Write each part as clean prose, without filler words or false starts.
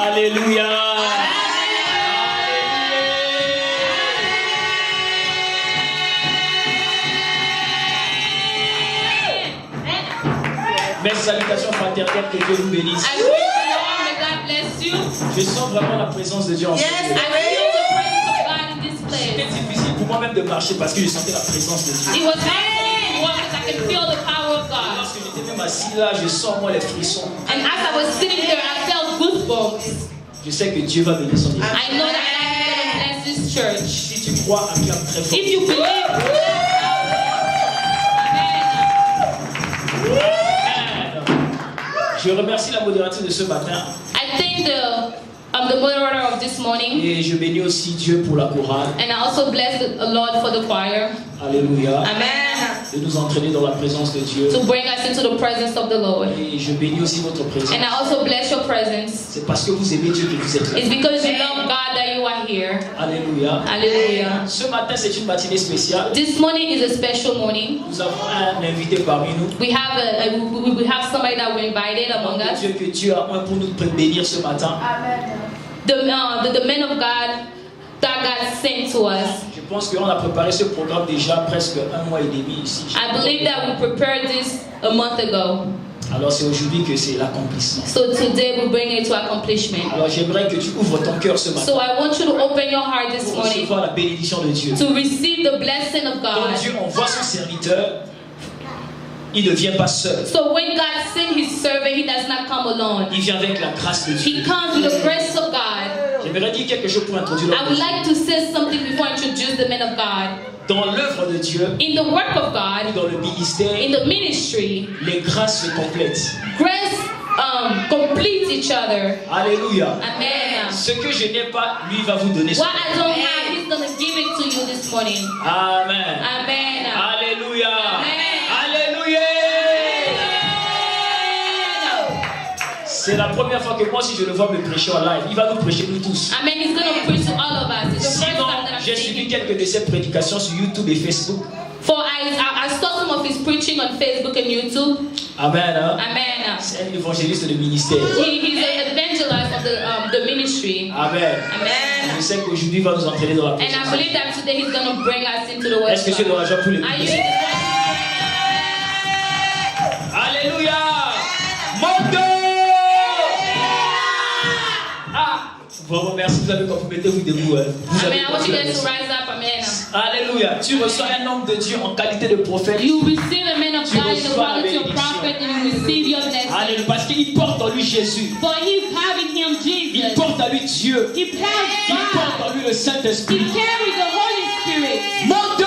Alléluia. Mes salutations fraternelles, que Dieu vous bénisse. Je sens vraiment la présence de Dieu en ce lieu. C'était difficile pour moi même de marcher parce que je sentais la présence de Dieu. Lorsque j'étais même assis là, je sens moi les frissons. Je sais que Dieu va bénir son église. Si tu crois, acclame très fort. Je remercie la modératrice de ce matin. I thank the moderator of this morning. Et je bénis aussi Dieu pour la chorale. And I also bless the Lord for the choir. Alléluia. Amen. De nous entraîner dans la présence de Dieu. To bring us into the presence of the Lord. Et je bénis aussi votre présence. And I also bless your presence. C'est parce que vous aimez Dieu que vous êtes là. It's because you love God that you are here. Alléluia. Hallelujah. Ce matin, c'est une matinée spéciale. This morning is a special morning. Nous avons un invité parmi nous. We have somebody that we invited among us. Dieu que Dieu a un pour nous bénir ce matin. Amen. The men of God that God sent to us. Je pense qu'on a préparé ce programme déjà presque 1 mois et demi ici. I believe that we prepared this a month ago. Alors c'est aujourd'hui que c'est l'accomplissement. So today we bring it to accomplishment. Alors j'aimerais que tu ouvres ton cœur ce matin. So I want you to open your heart this Pour morning recevoir la bénédiction de Dieu. to receive the blessing of Quand God. Dieu envoie son serviteur, il ne vient pas seul. So when God sends His servant, He does not come alone. Il vient avec la grâce de Dieu. He comes with the grace of God. J'aimerais dire quelque chose pour introduire I would like to say something before I introduce the men of God. Dans l'œuvre de Dieu, In the work of God, dans le ministère, in the ministry, les grâces se complètent. grace completes each other. Alléluia. Amen. Ce que je n'ai pas, lui va vous donner. What I don't have, He's going to give it to you this morning. Amen. Amen. Alléluia. Amen. Alléluia. C'est la première fois que moi, si je le vois me prêcher en live, il va nous prêcher nous tous. Amen. He's going to preach to all of us. It's the first Sinon, time that I'm j'ai seeing suivi it. quelques de ses prédications sur YouTube et Facebook. For I saw some of his preaching on Facebook and YouTube. Amen. Hein? Amen. C'est un évangéliste de ministère. He's an evangelist of the ministry. Amen. Amen. Je sais qu'aujourd'hui, il va nous entraîner dans la And I présence. believe that today he's going to bring us into the word. Est-ce que tu es dans la joie pour les Are you? bénir? Alléluia. Mon Dieu. Bon, merci, vous avez compris. Mettez-vous debout. Vous avez Amen. I want you compris la guys to message. rise up. Amen. Alléluia. Tu reçois un homme de Dieu en qualité de prophète. You receive a man of Tu God in the reçois la quality of bénédiction. prophet and you receive your blessing. Alléluia. Parce qu'il porte en lui Jésus. For he's having him Il Jesus. porte en lui Dieu. He Il has porte God. en lui le He Saint-Esprit. carries the Holy Spirit. Mon Dieu.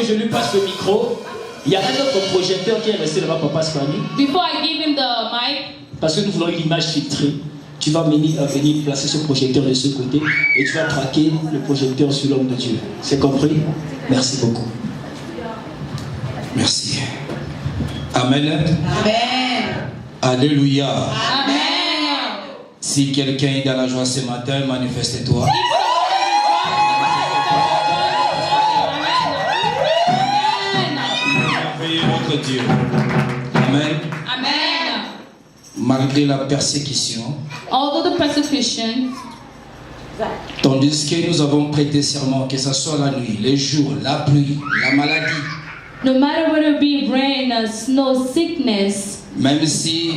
Je lui passe le micro. Il y a un autre projecteur qui est resté là-bas, Papa Spani. Before I give him the mic, parce que nous voulons une image filtrée. Tu vas venir placer ce projecteur de ce côté et tu vas traquer le projecteur sur l'homme de Dieu. C'est compris? Merci beaucoup. Merci. Amen. Amen. Alléluia. Amen. Si quelqu'un est dans la joie ce matin, manifeste-toi. Notre Dieu. Amen. Amen. Malgré la persécution, Although the persecution, tandis que nous avons prêté serment, que ce soit la nuit, les jours, la pluie, la maladie, no matter whether it be rain, snow, sickness, même si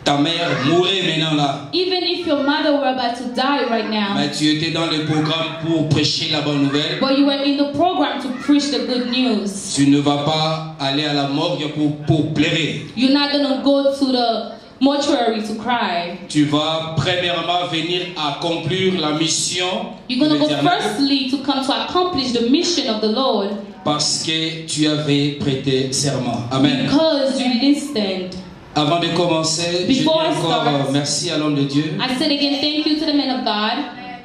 ta mère mourait maintenant là, even if your mother were about to die right now, mais tu étais dans le programme pour prêcher la bonne nouvelle, but you were in the program to preach the good news, tu ne vas pas aller à la morgue pour pleurer. you're not going to go to the mortuary to cry. Tu vas premièrement venir accomplir la mission You're going de to go l'Éternel. firstly to come to accomplish the mission of the Lord. Parce que tu avais prêté serment. Amen. Because you listened. Avant de commencer, je dis encore merci à l'homme de Dieu, I said again, thank you to the man of God,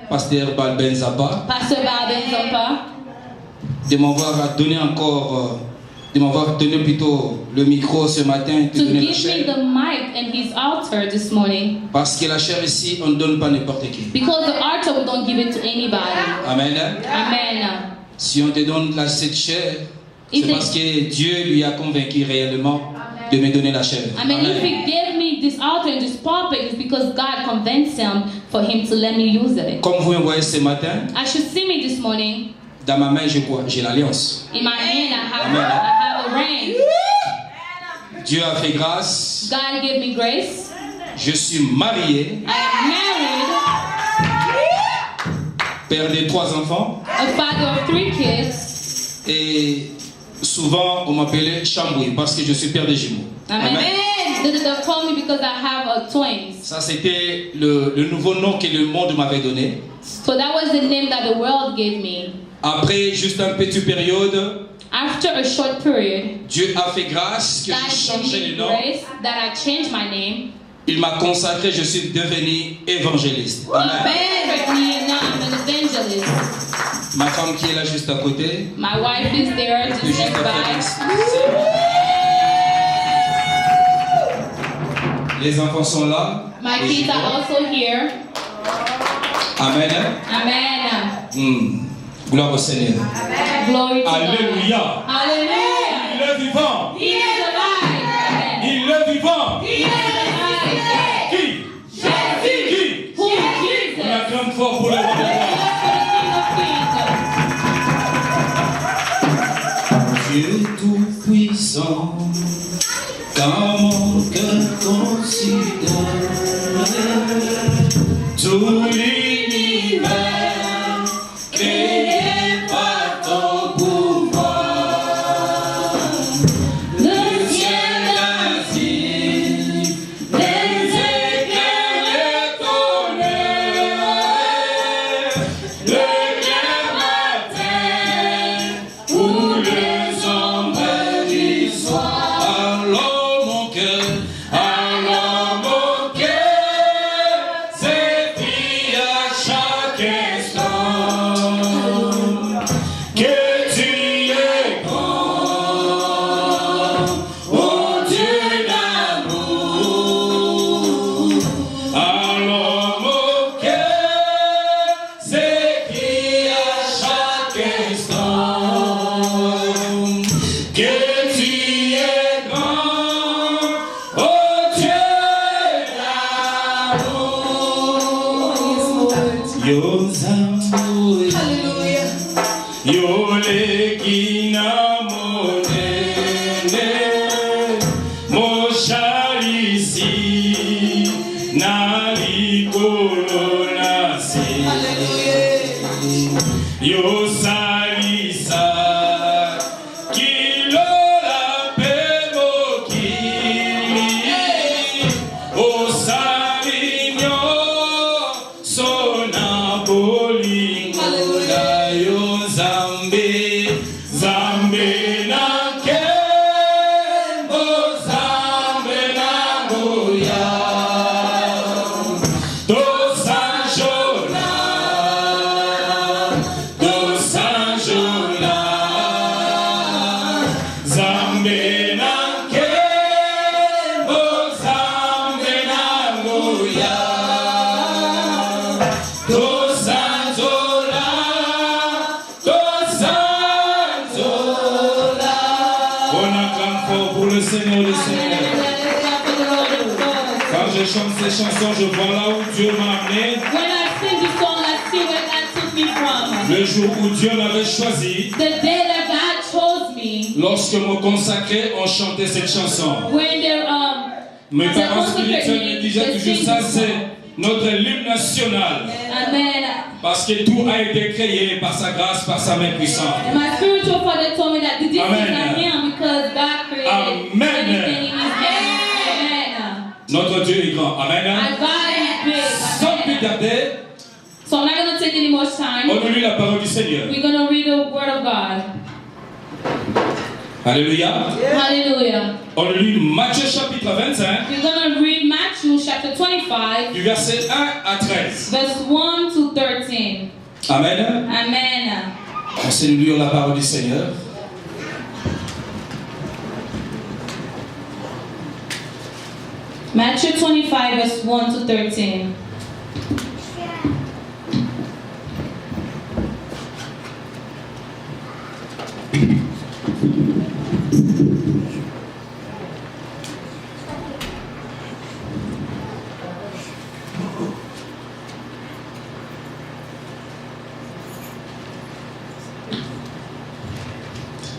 Pasteur Balben Zappa, Pastor Balben Zappa, de m'avoir donné encore, de m'avoir donné plutôt le micro ce matin, de to donner la give me chair. the mic and his altar this morning. Parce que la chair ici, on ne donne pas n'importe qui. Because the altar, we don't give it to anybody. Amen. Amen. Si on te donne cette chair, Is c'est it- parce que Dieu lui a convaincu réellement de me donner la chair. I mean, if Amen. he gave me this altar and this pulpit, it's because God convinced him for him to let me use it. Comme vous me voyez ce matin, As you see me this morning, dans ma main, j'ai l'alliance. in my hand Amen. I have a ring. Dieu a fait grâce. God gave me grace. Je suis marié, I am married, père de 3 enfants. a father of 3 kids. Et souvent, on m'appelait Chambouille parce que je suis père de jumeaux. Amen. Amen. They call me because I have twins. Ça, c'était le nouveau nom que le monde m'avait donné. So that was the name that the world gave me. Après juste une petite période, After a short period, Dieu a fait grâce que God j'ai gave changé me le nom. grace that I changed my name. Il m'a consacré, je suis devenu évangéliste. Amen. Married me, now I'm an evangelist. Ma femme qui est là juste à côté, My wife is there to que juste stand à by. faire. Les enfants sont là. My Les kids are jumeaux. also here. Amen. Amen. Gloire au Seigneur. Glory to Alléluia. God. Hallelujah. Il est vivant. He is alive. Il est vivant. He is alive. Qui? Qui? Who is Jesus? On acclame fort pour le roi des rois. Dieu tout-puissant, quand mon cœur considère tout l'univers créé par ton pouvoir, le ciel ainsi, les éclairs, les tonnerres, le clair matin, où les ombres du soir. Alors mon cœur s'écrie à chaque instant que tu es grand, oh Dieu d'amour. Alors mon cœur s'écrie à chaque instant que tu es grand, oh Dieu d'amour. Yo zambo, yo lekina monene, mo shalisi na likolo na se. Yo salisa kilola pe mokili, o salinyo sona bolingo na yo zambe, zambe na kembo, zambe na goya, do sanjola, do sanjola, zambe na kembo, zambe na goya, do sanjola, do sanjola. On acclame fort pour le Seigneur des Seigneurs. Quand je chante ces chansons, je vois là où Dieu m'a amené. When I sing this song, I see where God took me from. Le jour où Dieu m'avait choisi, The day that God chose me, lorsque me consacré, on chantait cette chanson. when they Mes parents consecrate spirituels me, me disaient they toujours sing ça, this c'est song. notre hymne national. Amen. Parce que tout a été créé par sa grâce, par sa main puissante. And my spiritual father told me that this is Amen. not him because God created Amen. everything in his name. Amen. Notre Dieu est grand. Amen. And God is big. Sans plus Amen. tarder, So I'm not going to take any more time. on lit la parole du Seigneur. We're going to read the word of God. Alléluia. Hallelujah. On lit Matthieu chapitre 25, We're going to read Matthew chapter 25, du verset 1 à 13. verse 1 to 13. Amen. Amen. Merci de lire la parole du Seigneur. Matthew 25, verse 1 to 13.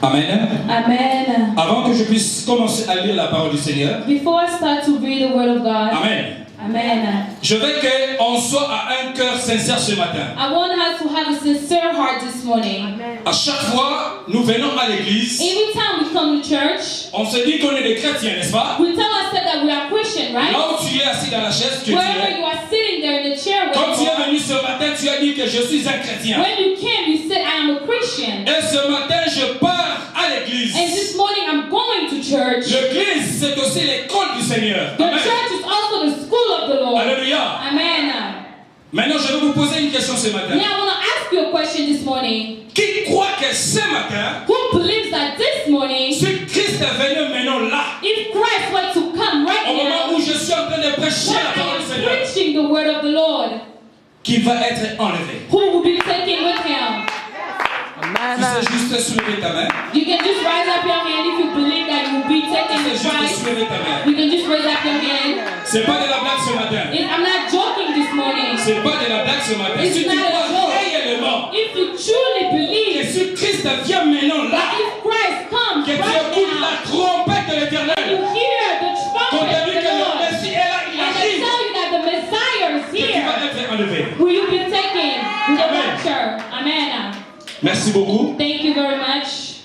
Amen. Amen. Avant que je puisse commencer à lire la parole du Seigneur, Before I start to read the word of God, Amen. Amen. Je veux qu'on soit à un cœur sincère ce matin. I want us to have a sincere heart this morning. À chaque fois, nous venons à l'église, Every time we come to church, on se dit qu'on est des chrétiens, n'est-ce pas? we tell ourselves that we are Christian, right? Là où tu es assis dans la chaise, tu Wherever dirais. you are sitting there in the chair where Quand tu you es are, venu ce matin, tu as dit que je suis un chrétien. when you came, you said, I am a Christian. Et ce matin, je pars à l'église. And this morning I'm going to church. L'église, c'est aussi l'école du Seigneur. The Amen. church is also the school of the Lord. Alléluia. Amen. Maintenant, je vais vous poser une question ce matin. Now I want to ask you a question this morning. Qui croit que ce matin, Who believes that this morning, si Christ est venu maintenant là, if Christ were to come right au moment now, où je suis en train de prêcher when la I parole du am Seigneur, preaching the word of the Lord, qui va être enlevé? who will be taken with him? Tu sais juste soulever ta main. You can just raise up your hand if you believe that you will be taken Tu with sais juste Christ. soulever ta main. You can just raise up your hand. C'est pas de la blague ce matin. I'm not joking this morning. C'est pas de la blague ce matin. It's Si tu not a crois joke. réellement If you truly que believe si Christ vient maintenant that là, if Christ comes que tu right écoutes now, la trompette de you l'Éternel, hear the qu'on trumpet t'a of dit the que le Lord, Messie est là, il and they arrive, tell you that the Messiah is que tu here, vas être enlevé. will you be taken with the Amen. rapture? Amen. Merci beaucoup. Thank you very much.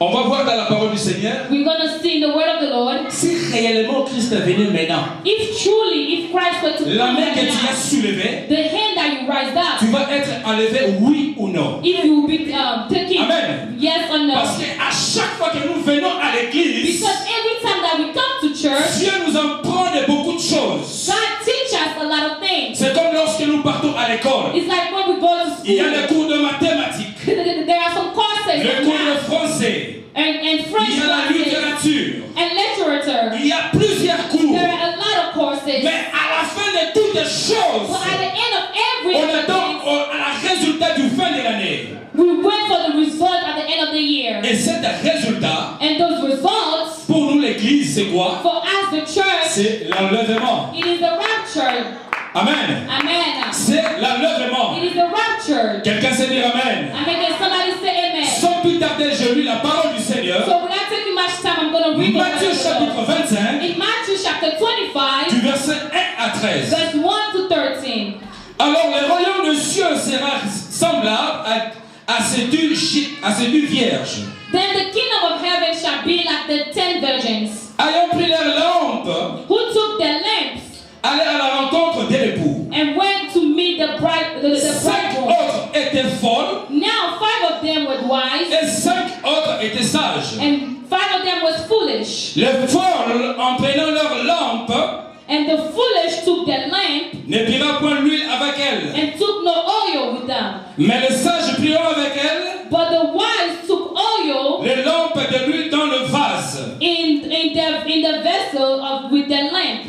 On va voir dans la parole du Seigneur We're going to see in the word of the Lord, si réellement Christ est venu maintenant. if truly, if Christ were to La come main right que tu as now, soulevée, the hand that you raised tu up, vas être enlevé, oui ou non. if you will be taken, Amen. yes or no. Parce qu'à chaque fois que nous venons à l'église, Because every time that we come to church, Dieu nous apprend de beaucoup de choses. God teaches us a lot of things. C'est comme lorsque nous partons à l'école. It's like when we go to Il y a les school, cours de mathématiques, there are some courses le in cours de math français, and French il y a la classes littérature, and literature. il y a plusieurs cours. There are a lot of courses. Mais à la fin de toutes les But choses, at the end of every on of attend things, à la résultat du fin de l'année. we wait for the result at the end of the year. Et cet résultat, And those results, pour nous l'église, c'est quoi? for us the church, C'est l'enlèvement. it is the rapture. Amen. Amen. C'est l'enlèvement. It is the rapture. Quelqu'un sait dire Amen. Amen. Can somebody say amen? Sans plus tarder, je lis la parole du Seigneur. So without taking much time, I'm going to read the word Matthieu of the chapitre Lord. 25, In Matthew chapter 25, du verset 1 à 13. verse 1 to 13. Alors le royaume de cieux sera semblable à ces deux vierges, Then the kingdom of heaven shall be like the 10 virgins ayant pris leurs lampes, who took their lamps allaient à la rencontre de l'époux. and went to meet the Cinq bridegroom. autres étaient folles Now 5 of them were wise et 5 autres étaient sages. and 5 of them was foolish. Les folles, en prenant leurs lampes, And the foolish took their lamp ne prirent point l'huile avec elles. and took no oil with them. Mais les sages prirent avec elles But the wise took oil les lampes de l'huile dans le vase. in the vessel with their lamp.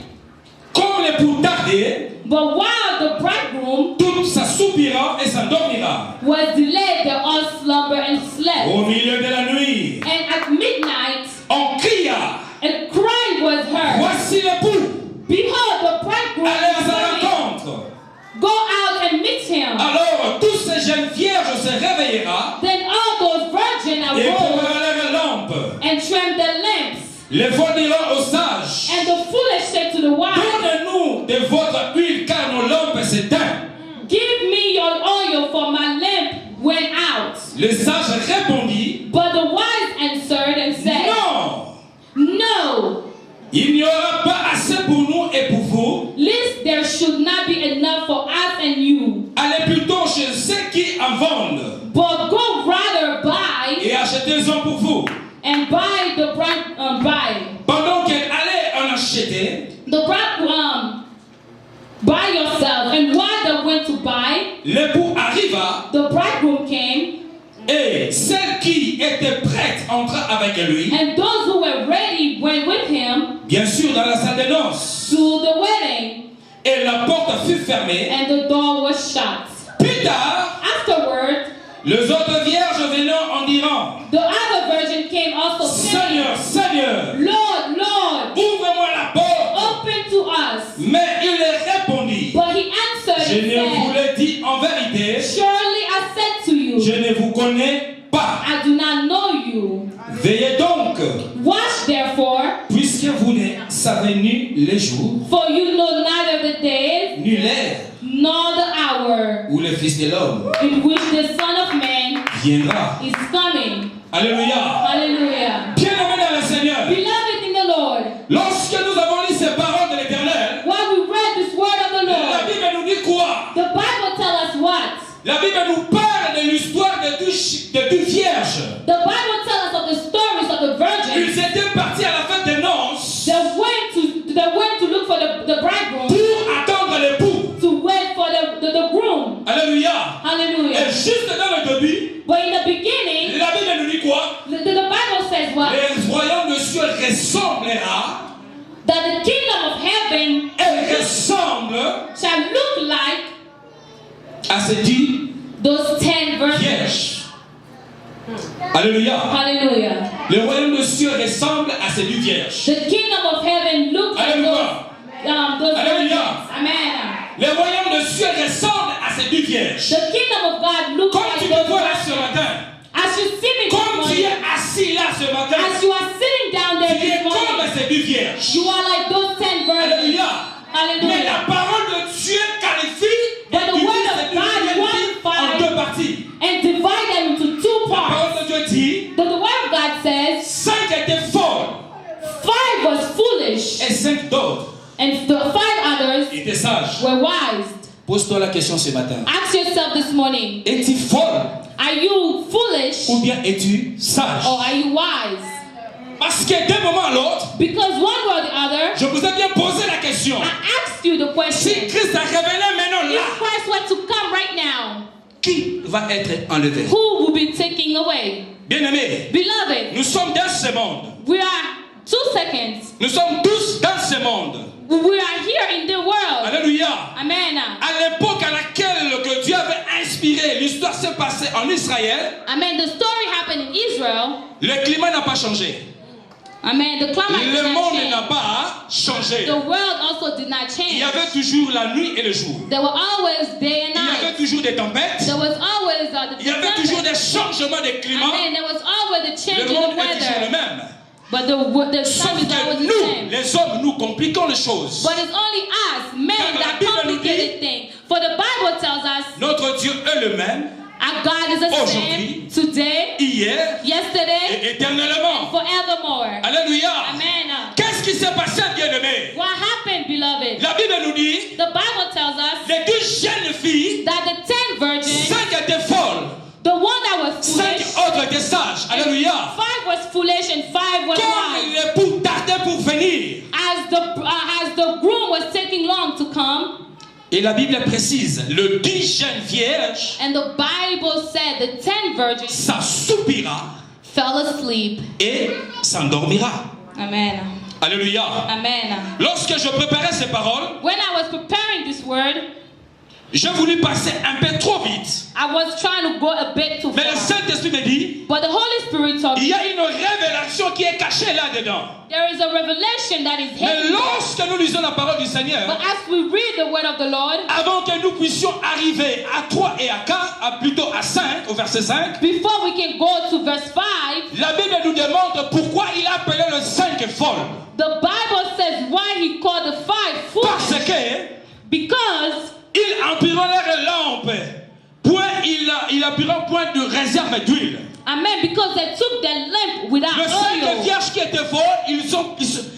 Comme l'époux tardait, But while the bridegroom tout s'assoupira et s'endormira. was delayed, they all slumber and slept. Au milieu de la nuit, And at midnight, on cria, a cry was heard. voici l'époux, Behold, the bridegroom allez à is sa coming. rencontre. Go out and meet him. Alors tous ces jeunes vierges se réveillera Then all those virgins et arose prendront leurs lampes. and trimmed their lamps. Les folles diront aux sages, And the foolish said to the wise, donnez-nous de votre huile car nos lampes s'éteignent. give me your oil, for my lamp went out. Les sages répondit, But the wise answered and said, non, no, il n'y aura pas assez pour nous et pour vous. lest there should not be enough for us and you. Allez plutôt chez ceux qui en vendent But go rather buy et achetez-en pour vous. and buy the bride. Pendant qu'elle allait en acheter, The bride buy yourself, and while they went to buy, l'époux arriva the bridegroom came, et celle qui était prête entra avec lui, and those who were ready went with him bien sûr dans la salle de noces. to the wedding, Et la porte fut fermée. and the door was shut. Plus tard, Afterward, les autres vierges venant en dirant, the other virgin came also saying, Seigneur, Seigneur, Lord, Lord, ouvre-moi la porte. open to us. Mais il leur répondit, But he answered je ne vous and said, le dis en vérité, surely I said to you, je ne vous connais pas. I do not know you. Veillez donc, Watch therefore, puisque vous ne savez ni les jours, for you know neither the days ni l'heure nor the hour où le Fils de l'homme in which the Son of Man viendra. is coming. Alléluia. Hallelujah. Bien-aimés dans le Seigneur, Beloved in the Lord, lorsque nous avons lu ces paroles de l'Éternel, while we read this word of the la Lord, Bible nous dit quoi? the Bible tells us what? La Bible nous parle de l'histoire de deux vierges. The Bible tells us of the stories of the virgins Ils étaient partis à la fête des noces that went to look for the bridegroom, pour attendre l'époux. to wait for the groom. Alléluia. Et Hallelujah. juste dans le début, But in the beginning, la Bible nous dit quoi? the Bible says what? Les royaumes de cieux ressemblera. That the kingdom of heaven Elle ressemble shall look like à ces 10 those 10 virgins. vierges. Alléluia. Hallelujah. Le royaume de cieux ressemble à ces 10 vierges. The kingdom of heaven looks like those Alléluia. virgins. Amen. Le royaume de cieux ressemble à ces 10 vierges. The kingdom of God looks Comme like tu those te vois là ce virgins. matin, As you see me this comme tu morning, es assis là ce matin, as you are sitting down there tu es this comme morning, ces 10 vierges. you are like those 10 virgins. Alléluia. Mais Hallelujah. la parole de Dieu qualifie But et the divise word of ces 10 God vierges qualifies en deux parties. And divide them into two La parts. parole de Dieu dit, The word of God says 5 étaient folles 5 was foolish, et 5 d'autres and the 5 others étaient sages. were wise. Pose-toi la question ce matin. Ask yourself this morning, Es-tu folle are you foolish ou bien es-tu sage? or are you wise? Parce que d'un moment à l'autre, Because one way or the other, je vous ai bien posé la question. I asked you the Si question. Christ a révélé maintenant If là, Christ were to come right now, qui va être enlevé? who will be taken away? Bien-aimés, Beloved, nous sommes dans ce monde. we are 2 seconds. Nous sommes tous dans ce monde. We are here in the world. Alléluia. Amen. À l'époque à laquelle que Dieu avait inspiré, l'histoire s'est passée en Israël, Amen. The story happened in Israel. le climat n'a pas changé. Amen. The climate did Le not monde change. n'a pas changé. The world also did not Il y change. avait toujours la nuit et le jour. There were always day and Il y avait night. toujours des tempêtes. There was always the Il y avait toujours des changements de climat. Amen. There was always a change Le in the monde est toujours le weather. même. But the Sauf time is always que the nous, same. les hommes, nous compliquons les choses. But it's only us, men, Car la that Bible nous complicated things. For the Bible tells us Notre Dieu est le même, our God is the Aujourd'hui, same today, hier yesterday, et éternellement. forevermore. Alléluia. Amen. Qu'est-ce qui s'est passé, bien-aimé? What happened, beloved? La Bible nous dit, The Bible tells us les 2 jeunes filles, that the 10 virgins, 5 étaient folles, the one that was 5 foolish, autres étaient sages. Alléluia. 5 was foolish and 5 was Comme wise. l'époux tardait pour venir. As the groom was taking long to come, Et la Bible précise, le 10 jeunes vierges and the Bible said the 10 virgins s'assoupira fell asleep. et s'endormira. Amen. Alléluia. Amen. Lorsque je préparais ces paroles, When I was preparing this word, j'ai voulu passer un peu trop vite. I was trying to go a bit too Mais le far. Saint-Esprit me dit, But the Holy Spirit told il me y a une révélation qui est cachée là-dedans. there is a revelation that is Mais hidden. lorsque nous lisons la parole du But Seigneur, as we read the word of the Lord, avant que nous puissions arriver à 3 et à 4, plutôt à 5, au verset 5, before we can go to verse 5, la Bible nous demande pourquoi il a appelé le 5 folle. the Bible says why he called the 5 Parce foolish. que Because ils empirent leurs lampes, il appuiera point de réserve d'huile. Amen. Because they took their lamp without Les 5 oil. vierges qui étaient folles,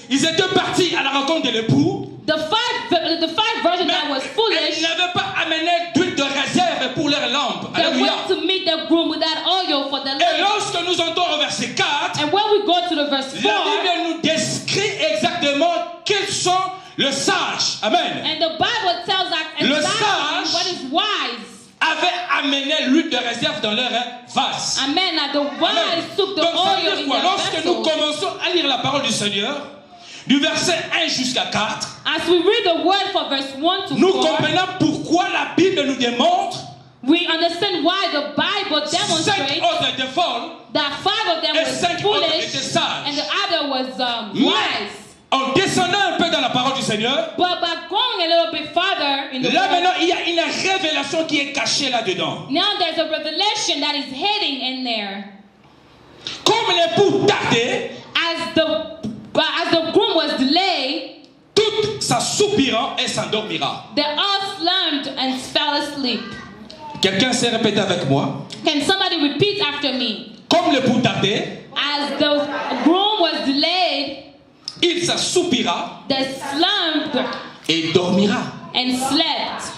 ils étaient partis à la rencontre de l'époux. The five virgins that was Ils foolish, n'avaient pas amené d'huile de réserve pour leurs lampes. they Alléluia. went to meet the groom without oil for the Et lamp. lorsque nous entrons au verset 4, And when we go to the verse 4, amenaient l'huile de réserve dans leur vase. Amen. And the wise took the Donc ça veut oil dire in quoi? their Lorsque nous vessel. commençons à lire la parole du Seigneur, du verset 1 jusqu'à 4, As we read the word from verse 1 to nous 4, comprenons pourquoi la Bible nous démontre we understand why the Bible 5 demonstrates autres étaient folles that 5 of them et were 5 autres foolish étaient sages. and the other was Mais wise. en descendant un peu dans la parole du Seigneur, But by going a little bit farther in the là word, maintenant il y a une révélation qui est cachée là-dedans. now there's a revelation that is hidden in there. Comme l'époux tardait, As the groom was delayed, tout s'assoupirant et s'endormira. they all slumbed and fell asleep. Quelqu'un s'est répété avec moi. Can somebody repeat after me? Comme l'époux tardait, As the groom was delayed, il s'assoupira they slumbed et dormira. and slept.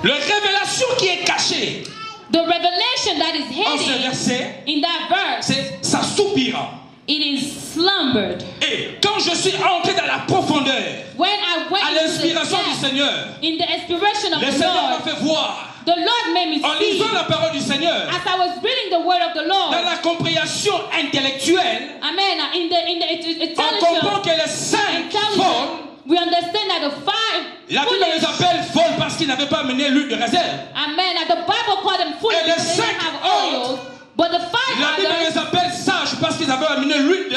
La révélation qui est cachée The revelation that is en ce hidden verset, in that verse, c'est s'assoupirant. it is slumbered. Et quand je suis entré dans la profondeur, When I went à into the l'inspiration du depth, Seigneur, in the inspiration of le the Seigneur m'a Lord, fait voir, the Lord made me en see, lisant la parole du Seigneur, as I was reading the word of the Lord, dans la compréhension intellectuelle, amen, in the on comprend intelligence, que les 5 folles, we understand that the 5 la Bible les foolish, appelle folles parce qu'ils n'avaient pas amené l'huile de réserve. amen, and the Bible called them foolish Et les because they didn't 5 have oil, but the 5 La Bible others, les appelle sages parce qu'ils avaient amené l'huile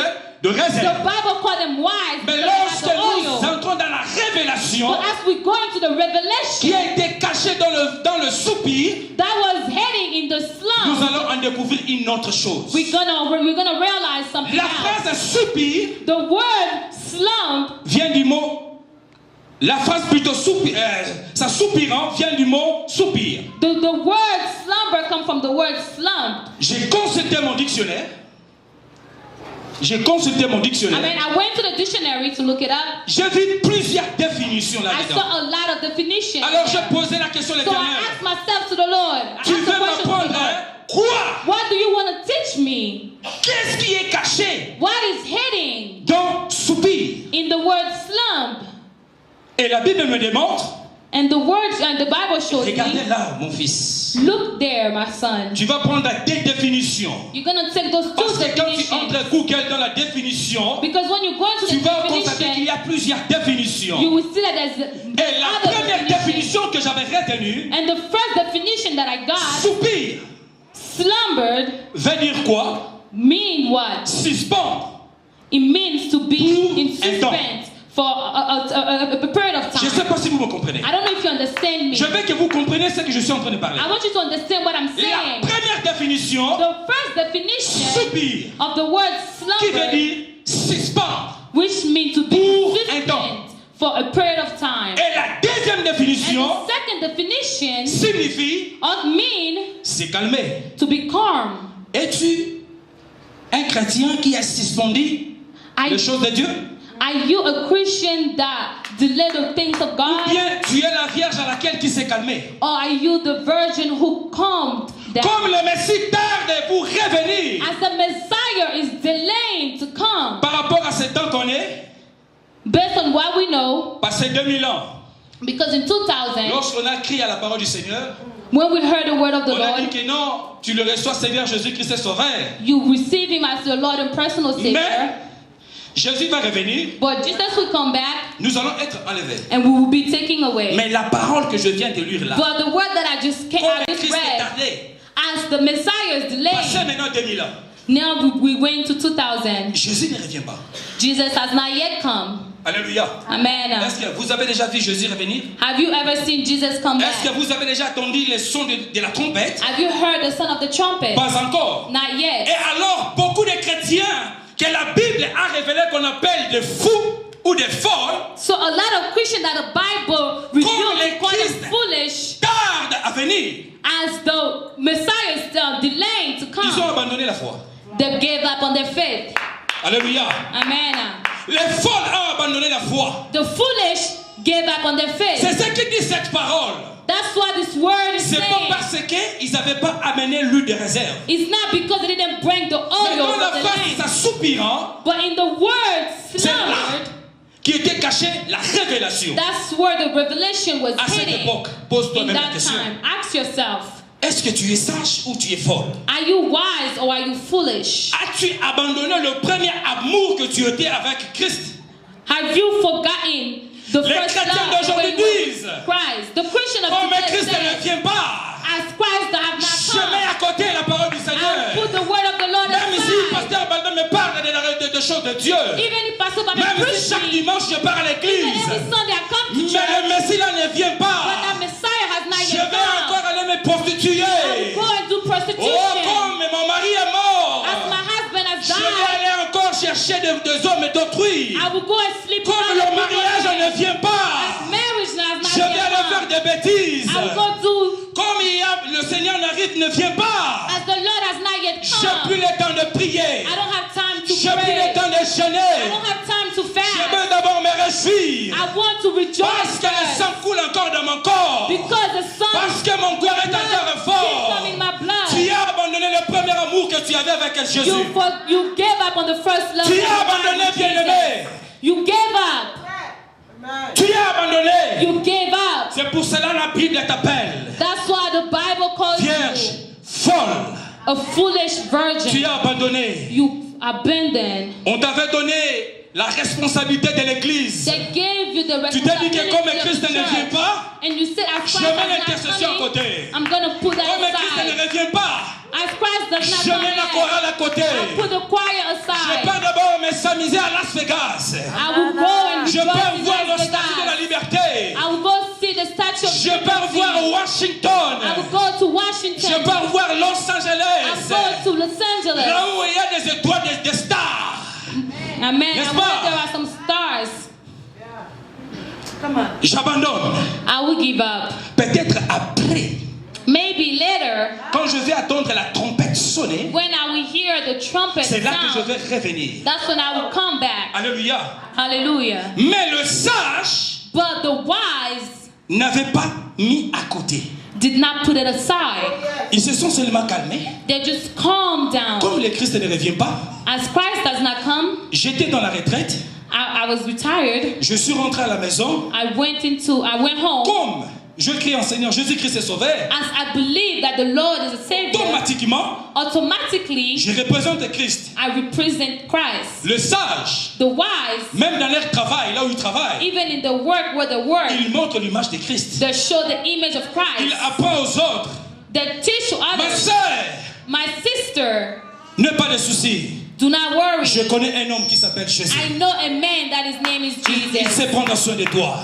de the réserve. Bible called them wise Mais because they lorsque had the nous oil. entrons dans la révélation But as we go into the qui revelation a été cachée dans le soupir, that was heading in the nous slum, allons en découvrir une autre chose. we're gonna realize something La else. phrase soupir The word slump, vient du mot. La phrase plutôt soupir, ça soupirant vient du mot soupir. the word slumber comes from the word slump. J'ai consulté mon dictionnaire. J'ai consulté mon I dictionnaire. mean, I went to the dictionary to look it up. J'ai vu plusieurs définitions I là-dedans. saw a lot of definitions. Alors j'ai there. posé la question à So I l'Éternel. asked myself to the Lord, I Tu asked the veux question to the m'apprendre Lord, quoi? what do you want to teach me? Qu'est-ce qui est caché What is hidden dans soupir? in the word slump? Et la Bible me démontre. And the words and the Bible shows Regardez me, là, mon fils. look there, my son. Tu vas prendre des définitions. You're going to take those two Parce que quand tu definitions. entres Google dans la définition, Because when you go into tu the vas constater qu'il y definition, a plusieurs définitions. you will see that there's Et la other première definitions. définition que j'avais retenue, And the first definition that I got, soupir, slumbered, veut dire quoi? mean what? Suspendre. It means to be Pour in un temps. suspense for a period of Je ne time. sais pas si vous me comprenez. I don't know if you understand me. Je veux que vous compreniez ce que je suis en train de parler. I want you to understand what I'm La saying. première définition, The first definition soupir, of the word qui veut slumber, dire suspendre. which means to be Pour un suspended temps. for a period of time. Et la deuxième And définition the second definition signifie of mean se calmer. to be calm. Es-tu un chrétien qui a suspendu Are, les choses de Dieu? are you a Christian that delay the things of Ou God? bien tu es la vierge à laquelle qui s'est calmée? Or are you the virgin who calmed down? Comme le Messie tarde pour revenir As the Messiah is delaying to come, par rapport à ce temps qu'on est, based on what we know, passé 2000 ans, because in 2000, lorsqu'on a crié à la parole du Seigneur, when we heard the word of the on a dit Lord, que non, tu le reçois Seigneur Jésus-Christ est sauveur. you receive Him as your Lord and personal Savior. Mais Jésus va revenir, But Jesus will come back nous allons être enlevés. and we will be taken away. Mais la parole que je viens de lire là, But the word that I just comme Christ est read, tardé, as the Messiah is passé delayed, maintenant 2000 ans, now we went to 2000. Jésus ne revient pas. Jesus has not yet come. Alléluia. Amen. Est-ce que vous avez déjà vu Jésus revenir? Have you ever seen Jesus come Est-ce que back? vous avez déjà entendu le son de la trompette? Have you heard the sound of the trumpet? Pas encore. Not Et yet. alors, beaucoup de chrétiens que la Bible a révélé qu'on appelle des fous ou des folles, So a lot of Christians that the Bible revealed les and call them Christ- foolish, tardent à venir. as the Messiah is still delaying to Ils ont come. abandonné la foi. They gave up on their faith. Alléluia. Amen. Les folles ont abandonné la foi. The foolish gave up on their C'est faith. ce que dit cette parole. That's what this word is C'est pas saying. parce qu'ils n'avaient pas amené l'huile de réserve. It's not because they didn't bring the Mais oil dans la of the face, lamp, ça soupirant, but in the word c'est là slumbered, qui était cachée la révélation. that's where the revelation was À cette hidden. époque, pose In toi-même la that question. time, ask yourself, est-ce que tu es sage ou tu es folle? Are you wise or are you foolish? As-tu abandonné le premier amour que tu étais avec Christ? Have you forgotten the Les first chrétiens love d'aujourd'hui when you were disent, with Christ? The Christian of oh mais today Christ ne says, vient pas. as Christ have not Je mets come, à côté la parole du I Seigneur. put the word of the Lord Même si aside. pasteur Baldon me parle de choses de Dieu. Even if Pastor Baba Même si preach chaque me, dimanche je pars à even l'église. every Sunday I come to Mais church, le Messie là ne vient but pas. the Messiah has not Je yet vais encore come. aller me I prostituer. will go and do Oh, prostitution. comme mon mari est mort. As my husband has Je vais died, aller encore chercher des hommes d'autrui. I will go and sleep with Comme other le people's mariage men. ne vient pas. As marriage has not Je vais yet aller faire come, des bêtises. I will go do Comme le Seigneur n'arrive, ne vient pas. as the Lord has not yet J'ai come. plus le temps de prier. I don't have time to J'ai plus pray. le temps de I jeûner. don't have time to Je fast. veux d'abord me réjouir. I want to Parce rejoice que le first. sang coule encore dans mon corps. Because the sun Parce que mon corps est encore keeps fort. coming my blood. Tu as abandonné le premier amour que tu avais avec Jésus. You gave up on the first love. Tu that as you abandonné, had with bien-aimé. Jesus. You gave up. Tu as abandonné. You gave up. C'est pour cela la Bible t'appelle That's why the Bible calls vierge, you folle. a foolish Tu virgin. as abandonné. You abandoned. On t'avait donné la responsabilité de l'église. They gave you the Tu t'es dit que responsibility comme of Christ the ne vient church. pas, And you said, as je Christ mets is not l'intercession à coming, côté. I'm going to put that Comme Christ ne aside. revient pas, As Christ does not je come mets la yet, chorale à côté. I put the choir Je aside. pars d'abord me s'amuser à Las Vegas. I will go and Je rejoice pars in voir le Las statue de la Vegas. liberté. I will go see the Statue of Je pars Liberty. voir I Washington. will go to Washington. Je pars voir Los I Angeles. will go to Los Angeles. Là où il y a des étoiles, des stars. Amen. N'est-ce I pas? where there are some stars. J'abandonne. I will give up. Peut-être après, Maybe later, quand je vais attendre la trompette sonner, when I will hear the trumpet c'est là que je sound, vais revenir. that's when I will come back. Alléluia. Hallelujah. Mais le sage But the wise n'avait pas mis à côté. did not put it aside. Ils se sont seulement calmés. They just calmed down. Comme le Christ ne revient pas, As Christ does not come, j'étais dans la retraite. I was retired. Je suis rentré à la maison. I went home. Comme je crie en Seigneur, Jésus-Christ est sauveur, As I believe that the Lord is a Savior, automatiquement, automatically je représente Christ. I represent Christ. Le sage, The wise, même dans leur travail, là où ils travaillent, even in the work where they work, il montre l'image de Christ. they show the image of Il Christ. apprend aux autres. They teach to Ma others. sœur, My sister, n'aie pas de soucis. do not worry. Je connais un homme qui s'appelle Jésus. I know a man that his name is Il Jesus. sait prendre soin de toi.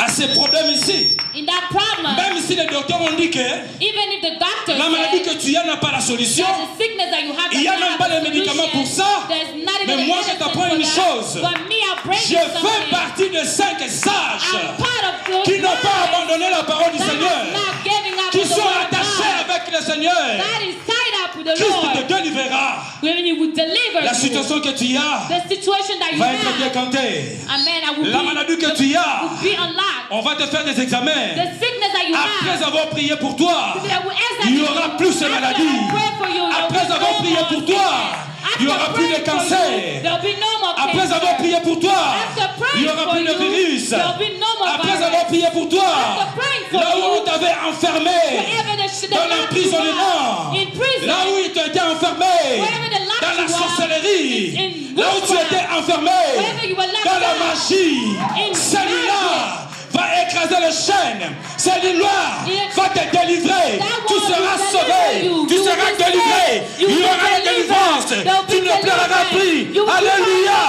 À ces problèmes ici, In that problem, même si les docteurs ont dit que even if the doctor la maladie says que tu as n'a pas la solution, that the sickness that you have il n'y a does not même pas have les a médicaments pour solution, ça. there's not even Mais a moi, je medicine t'apprends for une that. chose. But me, I bring Je you fais something. partie de 5 sages I'm part of those qui n'ont pas guys abandonné la parole du that Seigneur, is not giving up qui on the sont word of attachés God. avec le Seigneur. That is tied up with the Christ Lord. te délivrera. When he will deliver La you. situation que tu as The situation that you va être have, décantée. amen, I will La maladie que tu as, will be unlocked. on va te faire des examens. The sickness that you Après have, avoir prié pour toi, I will answer il n'y you. aura plus ces After maladies. I pray for you, there will Après be avoir no prié more pour toi, sickness. il n'y aura After plus de praying for you, cancer. there will be no more Après cancer. avoir prié pour toi, After il praying n'y aura for plus de you, virus. there will be no more Après virus. avoir prié pour toi, After praying for là où you, on t'avait enfermé, wherever the dans locked you l'emprisonnement, are, in prison, là où il t'était enfermé, wherever the locked dans la you are, sorcellerie, in là où tu witchcraft, étais enfermé, wherever you were locked dans la up, magie, in celui-là va écraser les chaînes, celui-là va te délivrer, tu seras sauvé, tu seras délivré, il y aura une délivrance, tu ne pleureras plus. Alléluia.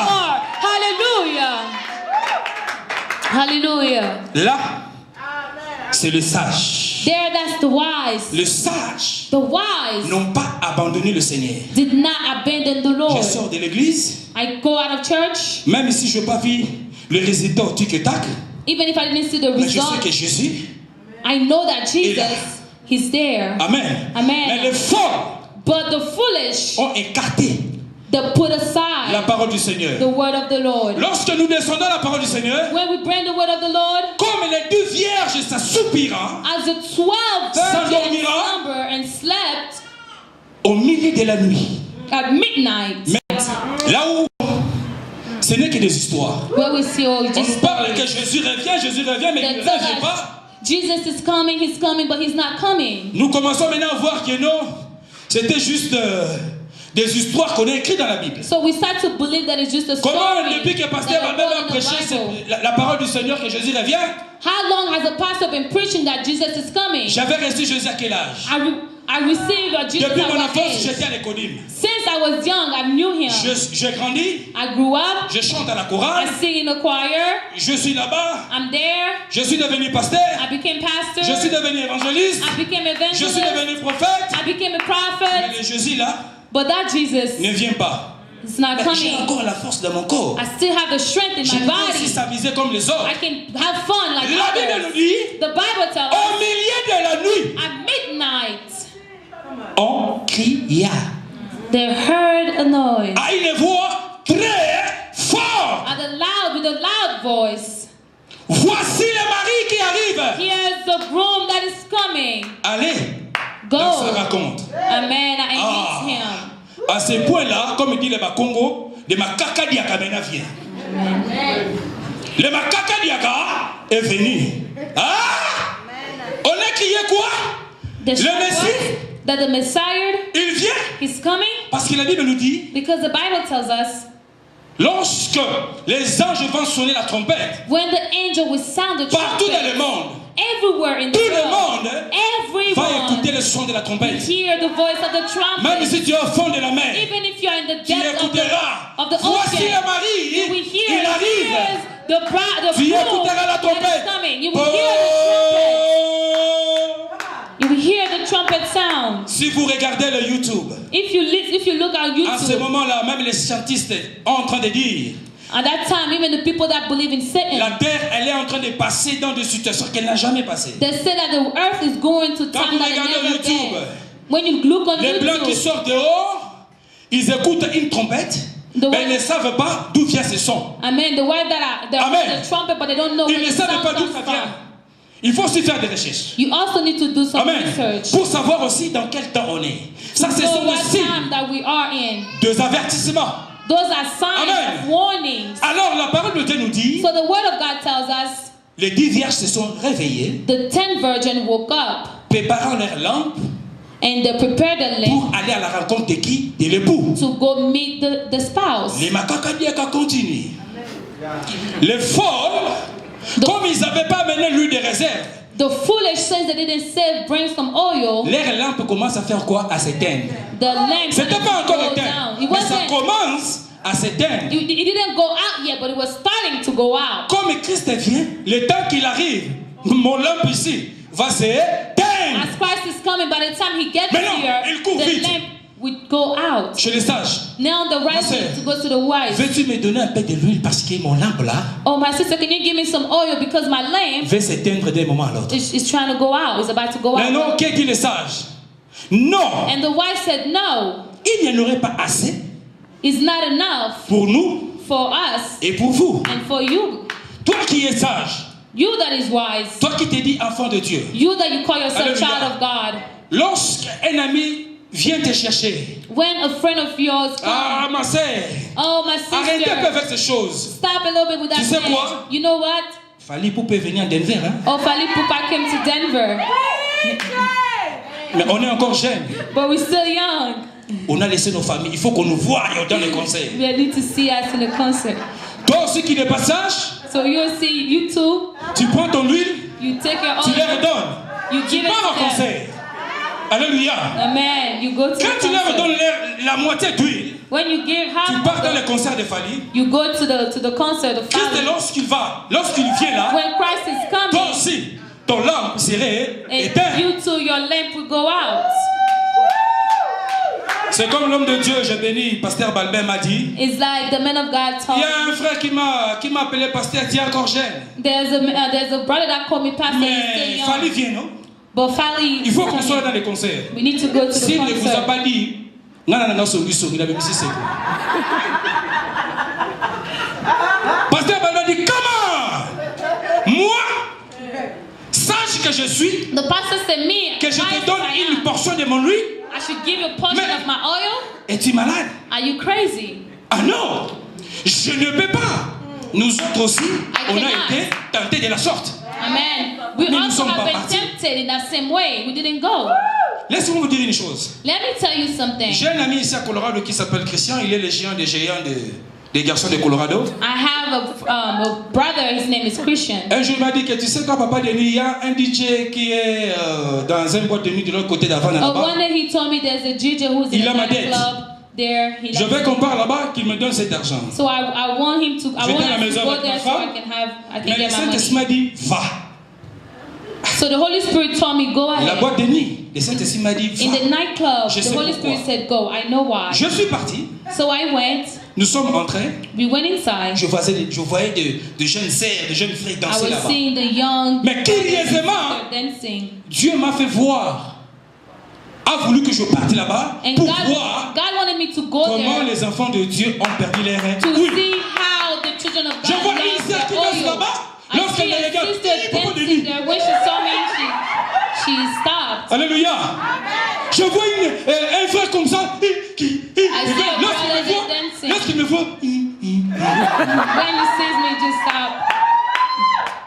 Hallelujah. Hallelujah. Là, c'est le sage. There, that's the wise. Le sage The wise n'ont pas abandonné le Seigneur. did not abandon the Je Lord. sors de l'église, I go out of church, même si je n'ai pas vu le résultat au tic-tac, even if I didn't see the mais je sais result, que Jésus, I know that est là. Jesus, He's there. Amen. Amen. Mais les folles But the foolish, ont écarté they put la aside parole du the Seigneur. word of the Lord. Lorsque nous descendons la parole du Seigneur, When we bring the word of the Lord, comme les 2 vierges s'assoupiront as the 12 virgins S'endormira. slumber and slept au milieu de la nuit. at midnight, Mais là où ce n'est que des histoires. where we see all On Jesus nous parle que Jésus revient, mais il ne revient pas. Jesus is coming, he's coming, but he's not coming. Nous commençons maintenant à voir que non, c'était juste des histoires qu'on a écrites dans la Bible. So we start to believe that it's just a story. Comment depuis que Pasteur Balbert a prêché la parole du Seigneur que Jésus revient? How long has the pastor been preaching that Jesus is coming? J'avais reçu Jésus à quel âge? I received Jesus Depuis at mon what enfance, age? j'étais à l'économie. Since I was young, I knew him. J'ai grandi. I grew up. Je chante à la I chorale. sing in the choir. Je suis là-bas. I'm there. Je suis devenu pasteur. I became pastor. Je suis devenu évangéliste. I became Je suis evangelist. devenu prophète. I became a Mais prophet. le Jésus là But that Jesus ne vient pas. is not Mais j'ai coming. encore la force dans mon corps. I still have the strength in Je my peux aussi body. s'amuser comme les autres. I can have fun like La Bible nous others. dit, The Bible tells au us milieu de la nuit, at midnight on cria they heard a noise à une voix très forte. with a loud voice. Voici le mari qui arrive. Here's the groom that is coming. Allez, Go. dans sa raconte. Amen. I Ah. meet him. À ce point-là, comme dit le Bakongo, le Makaka Diaka maintenant vient. Le Makaka Diaka est venu. Ah! On a crié quoi? The Le Messie, that the Messiah il vient. is coming Parce que la Bible nous dit, because the Bible tells us lorsque les anges vont sonner la trompette, when the angel will sound the partout dans le trumpet, monde, everywhere in the tout le world, monde va écouter everyone le son de la trompette. hear the voice of the Même trumpet. si tu es au fond de la mer, Even if you are in the tu depths écouteras. of the Voici ocean, le mari, you will hear il arrive. hears the Tu groom écouteras la that trompette. is coming. You will hear the trumpet. You will hear the trumpet sound. Si vous regardez le YouTube, If you look at à ce YouTube, moment-là, même les scientifiques sont en train de dire, at that time, even the people that believe in Satan, la terre, elle est en train de passer dans des situations qu'elle n'a jamais passées. they say that the earth is going to Quand time vous that it regardez never YouTube, been. When you look on Les blancs qui YouTube, sortent dehors, ils écoutent une trompette, The mais one- ils ne savent pas d'où vient ce son. amen, the white that are Amen. the trumpet, but they don't know Ils where ne the savent sound pas d'où comes ça from. vient. Il faut aussi faire des recherches. You also need to do some Amen. research. Pour savoir aussi dans quel temps on est. Ça, ce To know sont what des signes, time that we are in. des avertissements. Those are signs Amen. of warnings. Alors, la parole de Dieu nous dit, So the word of God tells us les 10 vierges se sont réveillées, the 10 virgins woke up préparant leur lampe and they prepared the lamp pour aller à la rencontre de qui? De l'époux. to go meet the spouse. Les makakadiaka continuent. Les folles, comme ils n'avaient pas amené l'huile de réserve, The foolish saints that didn't save bring some oil. leur lampe commence à faire quoi? À s'éteindre. The lamp C'était pas encore go éteint, down. It mais ça wasn't. commence à s'éteindre. It didn't go out yet, but it was starting to go out. Comme Christ vient, le temps qu'il arrive, mon lampe ici va s'éteindre. As Christ is coming, by the time he gets Maintenant, here, il court the vite. lamp would go out. Chez les sages, Now the right Master, way to go to the wise. veux-tu me donner un peu de l'huile parce que mon lampe là Oh, my sister, can you give me some oil because my lamp va s'éteindre d'un moment à l'autre. is trying to go out. It's about to go Mais out. non, qu'est-ce dit les sages? Non, And the wise said, no, il n'y en aurait pas assez it's not enough pour nous for us et pour vous. and for you. Toi qui es sage, You that is wise. toi qui te dis enfant de Dieu, You that you call yourself Alléluia. child of God. lorsqu'un ami vient te chercher, When a friend of yours comes, ah ma sœur, oh my arrêtez un peu sister, avec ces choses. stop a little bit with that Tu sais thing. quoi? You know what? Fali Poupe venir à Denver, hein? Oh, Fali Pupa came to Denver, Mais on est encore jeunes. but we're still young. On a laissé nos familles. Il faut qu'on nous voie dans les concerts. We need to see us in the concert. Toi aussi qui n'es pas sage, So you'll see, you too, tu prends ton huile, you take your tu leur oil, donnes. you Tu give it pars au to them. concert. Alléluia. Amen. You go to Quand the tu leur concert. donnes la moitié d'huile, When you give tu half, pars dans of le the, concert de Fali. you go to the concert of Christ, Fali. lorsqu'il vient là, When Christ is toi coming, aussi, ton lampe serait and éteinte. you too, your lamp will go out. C'est comme l'homme de Dieu, je bénis, Pasteur Balbert m'a dit. It's like the man of God Il told y me. a un frère qui m'a appelé Pasteur, tu es encore jeune. There's a brother that called me pastor. He's Mais still Fali young. vient, non? But Fali, Il faut qu'on soit dans les concerts. we need to go to the S'il ne vous a concert. pas dit, il a même si c'est quoi. Pasteur Balbert dit, comment? Moi, sache que je suis, The pastor said, me, que je wise te donne as I une am, portion de mon huile. I should give you a portion Mais- of my oil. Es-tu malade? Are you crazy? Ah non, je ne peux pas. Nous autres aussi, on a cannot. été tentés de la sorte. Amen. We mais nous ne also sommes have pas been partis. tempted in that same way. We didn't go. Laissez-moi vous dire une chose. Let me tell you something. J'ai un ami ici à Colorado qui s'appelle Christian. Il est le géant des garçons de Colorado. I have a brother, his name is Christian. Un jour il m'a dit que tu sais quoi, papa Denis, il y a un DJ qui est dans un boîte de nuit de l'autre côté d'avant là-bas. One day he told me there's a DJ who's in a nightclub there. Je vais qu'on parle là-bas, qu'il me donne cet argent. So I want him to. I want him to go there so I Mais can le get my Saint-Esprit money. m'a dit, va. So the Holy Spirit told me go La ahead. boîte de nuit, le Saint-Esprit m'a dit, In the va. nightclub, Je the sais Holy pourquoi. Spirit said go. I know why. Je suis parti. So I went. Nous sommes entrés. We went inside. Je voyais de jeunes sœurs, de jeunes frères I danser was là-bas. seeing the young Mais curieusement, dancing. Dieu m'a fait voir, a voulu que je parte là-bas And pour God voir wanted me to go comment there les enfants de Dieu ont perdu les reins. to Oui. see how the children of Je God vois lost une sœur qui their danse oil. là-bas. I Lorsqu'elle see me a regarde, sister il propos de dancing lui. there. When she saw me, she stopped. Alléluia. Je vois un frère comme ça qui see a brother dancing. lorsqu'il me voit, When he sees me, just stop.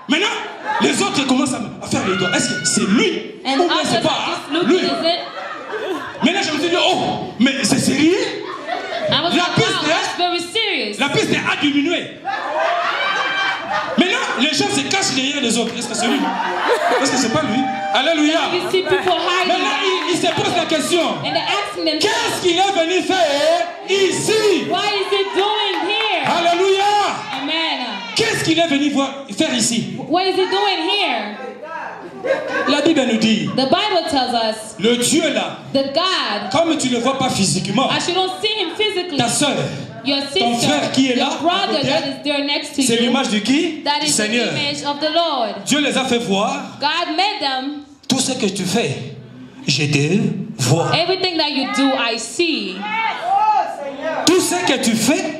maintenant les autres commencent à faire les doigts. Est-ce que c'est lui And ou bien others c'est are pas just looking, lui? is it? Maintenant je me suis dit, oh, mais c'est sérieux? I was La like, piste, wow, that's very serious. La piste a diminué. Maintenant, les gens se cachent derrière les autres. Est-ce que c'est lui? Est-ce que c'est pas lui? Alléluia. You see people hiding. Maintenant, il se pose la question. And they're asking themselves, Qu'est-ce qu'il est venu faire ici? what is he doing here? Alléluia. Amen. Qu'est-ce qu'il est venu faire ici? What is he doing here? La Bible nous dit, The Bible tells us le Dieu là, that God, comme tu ne le vois pas physiquement, as you don't see him physically, ta soeur, your ton sister, frère qui est là, your à brother côté, that is there next to c'est you, l'image de qui? that Du is the Seigneur. image of the Lord. Dieu les a fait voir. God made them. Tout ce que tu fais, je te vois. Everything that you do, I see. Tout ce que tu fais,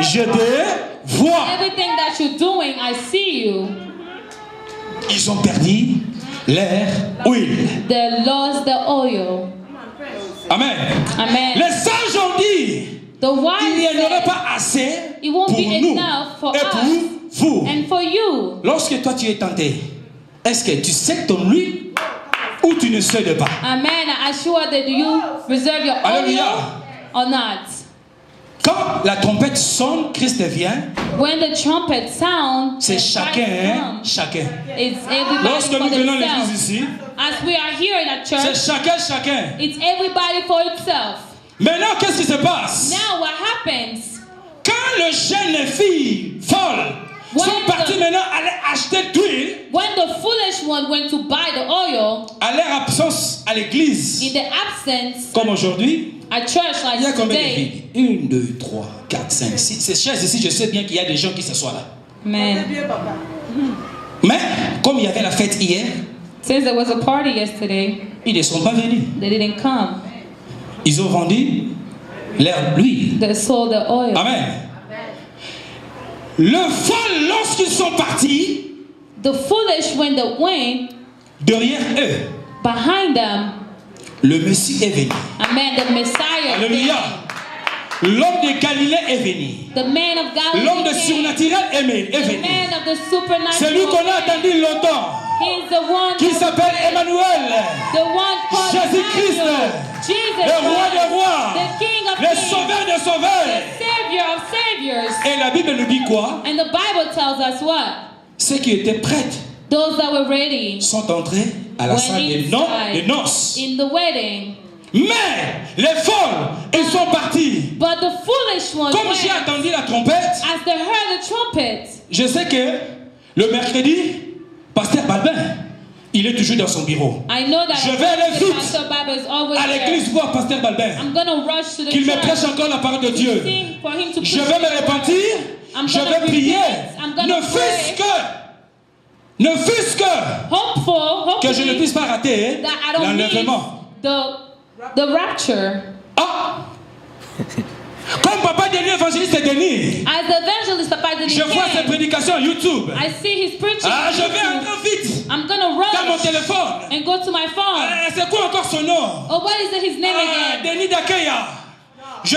je te vois. Everything that you're doing, I see you. Ils ont perdu leur huile. They lost the oil. Amen. Amen. Les sages ont dit, The il n'y wise en aurait said, pas assez it won't pour be nous enough for et us pour vous. and for you. Lorsque toi tu es tenté, est-ce que tu sais ton huile ou tu ne sais pas? Amen. I assure that you reserve your Alléluia. oil or not. Quand la trompette sonne, Christ vient, When the trumpet sounds, c'est chacun, hein, chacun. It's everybody Lorsque for nous venons à l'église themselves. ici, As we are here in a c'est church, chacun. it's everybody for itself. Maintenant, qu'est-ce qui se passe? Now what happens? Quand le jeune et fille folles sont partis maintenant aller acheter d'huile, When the foolish one went to buy the oil, à leur absence à l'église, in the absence, comme aujourd'hui, a church il y a like combien de today, filles? 1, 2, 3, 4, 5, 6. Ces chaises ici, je sais bien qu'il y a des gens qui s'assoient là. man, Mais, comme il y avait la fête hier, since there was a party yesterday, ils ne sont pas venus. they didn't come. Ils ont vendu leur huile. They sold the oil. Amen. Le vol, lorsqu'ils sont partis, The foolish, when they went derrière eux, behind them, le Messie est venu. amen, the Messiah Alléluia. came. L'homme de Galilée est venu. The man of Galilee L'homme de came. surnaturel est The venu. man of the supernatural C'est lui qu'on a came. attendu longtemps. He's the one Qui s'appelle Emmanuel. the one called Jésus-Christ. Emmanuel. Jesus Le roi Christ, des rois. the King of Le Kings, sauveur des sauveurs. the Savior of Saviors. Et la Bible nous dit quoi? And the Bible tells us what? Ceux qui étaient prêts Those that were ready sont entrés à la went salle des inside noces. in the wedding. Mais les folles, ils sont partis. But the foolish ones Comme went, j'ai entendu la trompette, as they heard the trumpet. je sais que le mercredi, Pasteur Balbin, il est toujours dans son bureau. I know that Je vais aller vite Pastor Baba is always à l'église there. voir Pasteur Balbin, I'm going to rush to the qu'il me church prêche encore la parole de to Dieu. sing for him to Je preach vais me the word. repentir, I'm je gonna vais prier, repent, I'm gonna ne fût-ce que que je ne puisse pas rater that I don't miss l'enlèvement. the rapture. Ah! Comme Papa Denis, évangéliste Denis, As the evangelist Papa Denis je vois ses came, prédications YouTube. I see his preaching. Ah, je vais entrer vite I'm gonna dans mon rush téléphone. and go to my phone. Ah, c'est quoi encore son nom? Oh, what is his name Ah, again? Denis Dakeya. Je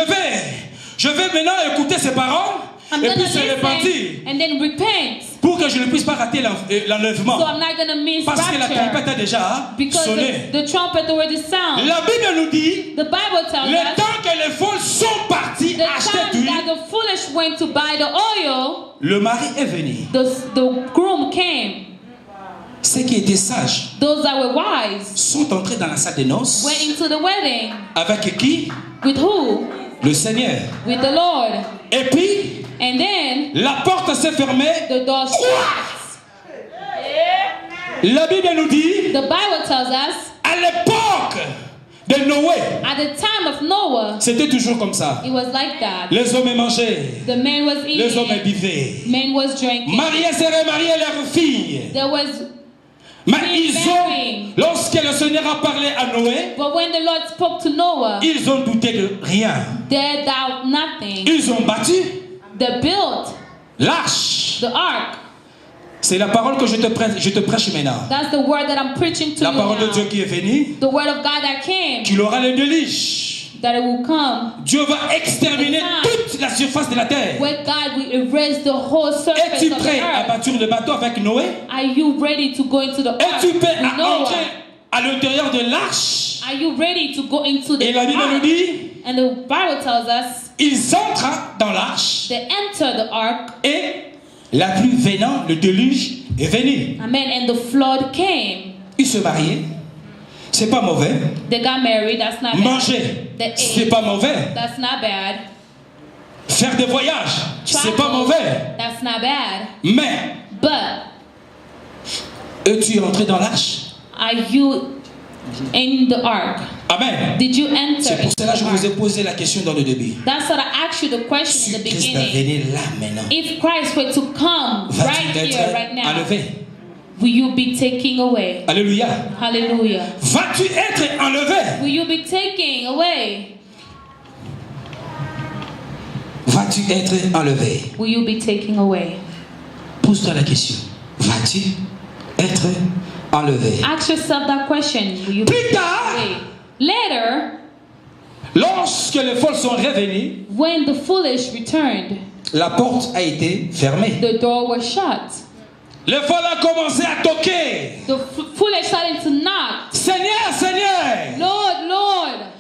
vais maintenant écouter ses paroles I'm et gonna puis se repentir. listen and then repent. pour que je ne puisse pas rater l'enlèvement. So I'm not going to miss Parce que la trompette rapture. a déjà Because sonné. the trumpet already sound. La Bible nous dit, The Bible tells le us temps que les folles sont partis the acheter time d'huile, that the foolish went to buy the oil, le mari est venu. the groom came. Ceux qui étaient sages Those that were wise sont entrés dans la salle des noces. went into the wedding. Avec qui? With who? Le Seigneur. With the Lord. Et puis, And then la porte s'est fermée. the door shut. La Bible nous dit, The Bible tells us à l'époque de Noé, at the time of Noah, c'était toujours comme ça. it was like that. Les hommes mangeaient, The man was les hommes eating, buvaient. men was drinking. Mariés se remariaient leurs filles. There was, Mais lorsque le Seigneur a parlé à Noé, but when the Lord spoke to Noah, ils ont douté de rien. they doubt nothing. Ils ont bâti They built l'arche. the ark. C'est la parole que je te prêche maintenant. That's the word that I'm preaching to La you parole de Dieu now. qui est venue, The word of God that came, qu'il aura le déluge. that it will come. Dieu va exterminer toute la surface de la terre. Where God will erase the whole surface Es-tu of the prêt à earth. bâtir le bateau avec Noé? Are you ready to go into the ark Es-tu prêt with à Noah? entrer à l'intérieur de l'arche? Are you ready to go into the Et la Bible nous ark? dit, And the Bible tells us ils entrent dans l'arche they enter the ark. et la pluie venant, le déluge est venu. Amen. And the flood came. Ils se mariaient. C'est pas mauvais. They got married. That's not bad. Manger, They c'est ate. pas mauvais. That's not bad. Faire des voyages, c'est pas mauvais. That's not bad. Mais, But es-tu entré dans l'arche? are you in the ark? Amen. Did you enter C'est pour into cela que the je vous ai ark? posé la question dans le début. That's what I asked you the question Si in the Christ va beginning. venir là maintenant, If Christ were to come vas-tu right here, être right now, enlevé? will you be taking away? Alléluia. Hallelujah. Vas-tu être enlevé? Will you be taking away? Vas-tu être enlevé? Will you be taking away? Pose-toi la question. Vas-tu être enlevé? Ask yourself that question. Will you be Plus taken tard, away? Later, lorsque les folles sont revenues, when the foolish returned, la porte a été fermée. the door was shut. Les folles ont commencé à toquer. The foolish started to knock. Seigneur, Seigneur. Lord, Lord.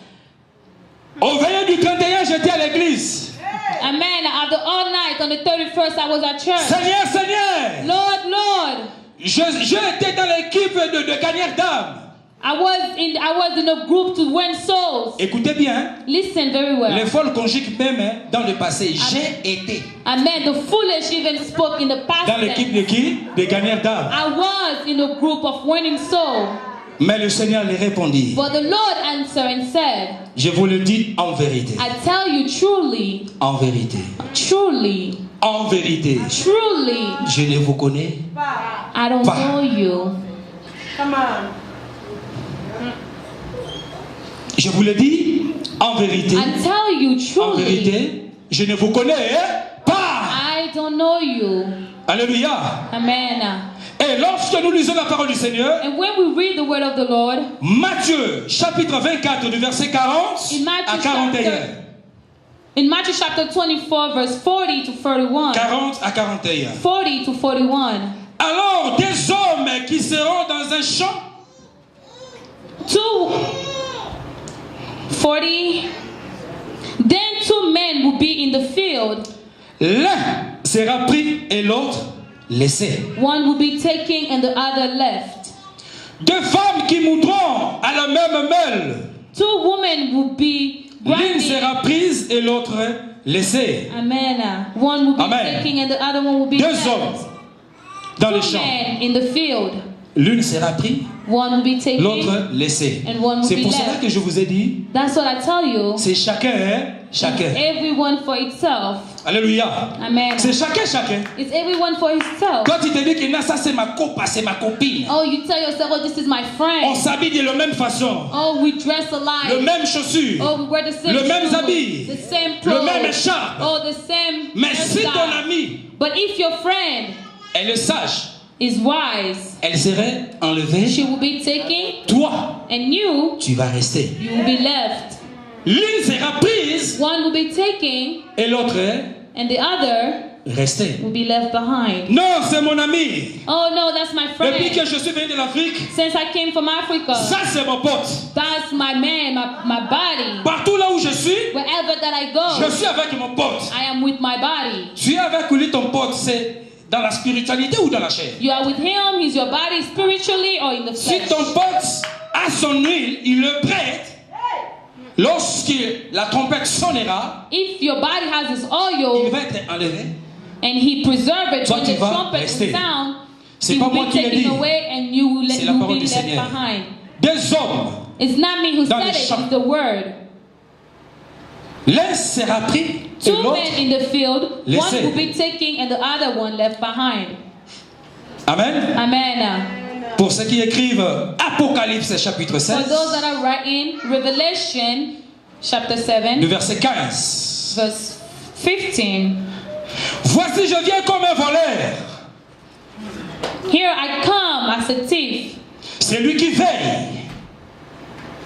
Au veillée du 31, j'étais à l'église. Amen. After all night on the 31st, I was at church. Seigneur, Seigneur. Lord, Lord. J'étais dans l'équipe de gagnants d'âmes. I was in a group to win souls. Écoutez bien. Listen very well. Les folles conjuguent même dans le passé. J'ai été Amen. The foolish even spoke in the past dans l'équipe tense. de qui? Des gagnants d'âmes. I was in a group of winning souls. Mais le Seigneur lui répondit. But the Lord answered and said, Je vous le dis en vérité. I tell you truly, En vérité. truly, En vérité. truly, Je ne vous connais. I don't Bah. know you. Come on. Je vous le dis en vérité. I tell you En truly, vérité. Je ne vous connais pas. I don't know you. Alléluia. Amen. Et lorsque nous lisons la parole du Seigneur, And when we read the word of the Lord, Matthieu chapitre 24 du verset 40 in Matthew à 41. in Matthew chapter 24, verse 40 to 41. 40 à 41. 40 to 41. Alors des hommes qui seront dans un champ 40. Then two men will be in the field. l'un sera pris et l'autre laissé. One will be taken and the other left. Deux femmes qui moudront à la même meule. Two women will be L'une grinding. sera prise et l'autre laissée. Amen. One will be Amen. taken and the other one will be Deux left. hommes dans les Two champs. men in the field. L'une sera prise, One will be taken. l'autre laissée. And one will C'est be pour cela left. que je vous ai dit, That's what I tell you. c'est chacun, hein? Chacun. Everyone for itself. Alléluia. Amen. C'est chacun, chacun. It's everyone for himself. Quand tu te dis que non, ça c'est ma copain, c'est ma copine. Oh, you tell yourself, oh, this is my On friend. s'habille de la même façon. Oh, we dress alike. Le même chaussure. Oh, we wear the same Le même shoes, habit. the same Le clothes. même écharpe. Oh, the same Mais si ton hairstyle. ami But if your friend est le sage, is wise, elle serait enlevée. she will be taken, Toi, and you tu vas rester. will be left. L'une sera prise One will be taken, et l'autre and the other rester. will be left behind. Non, c'est mon ami. Oh no, that's my Depuis que friend. je suis venu de l'Afrique, Since I came from Africa, ça c'est mon pote. that's my man, my body. Partout là où je suis, Wherever that I go, je suis avec mon pote. I am with my body. Tu es avec lui, ton pote, c'est dans la spiritualité ou dans la chair? You are with him, he's your body spiritually or in the Si flesh. ton pote a son huile, il le prête. Lorsque la trompette sonnera, If your body has his il oil va être enlevé. and he preserve it Toi, when tu the vas trumpet rester. will sound, C'est he pas will moi be qui l'ai taken dit. away and you will C'est la you will parole be du left Seigneur. behind. Des hommes, It's not me who Dans said les it, champs. it's the word. l'un sera pris et Two l'autre men in the field, laissé. one will be taken and the other one left behind. Amen. Amen. Pour ceux qui écrivent Apocalypse chapitre For 16, those that are writing Revelation chapter le 7, verset 15. verse 15. Voici, je viens comme un voleur. Here I come as a thief. C'est lui qui veille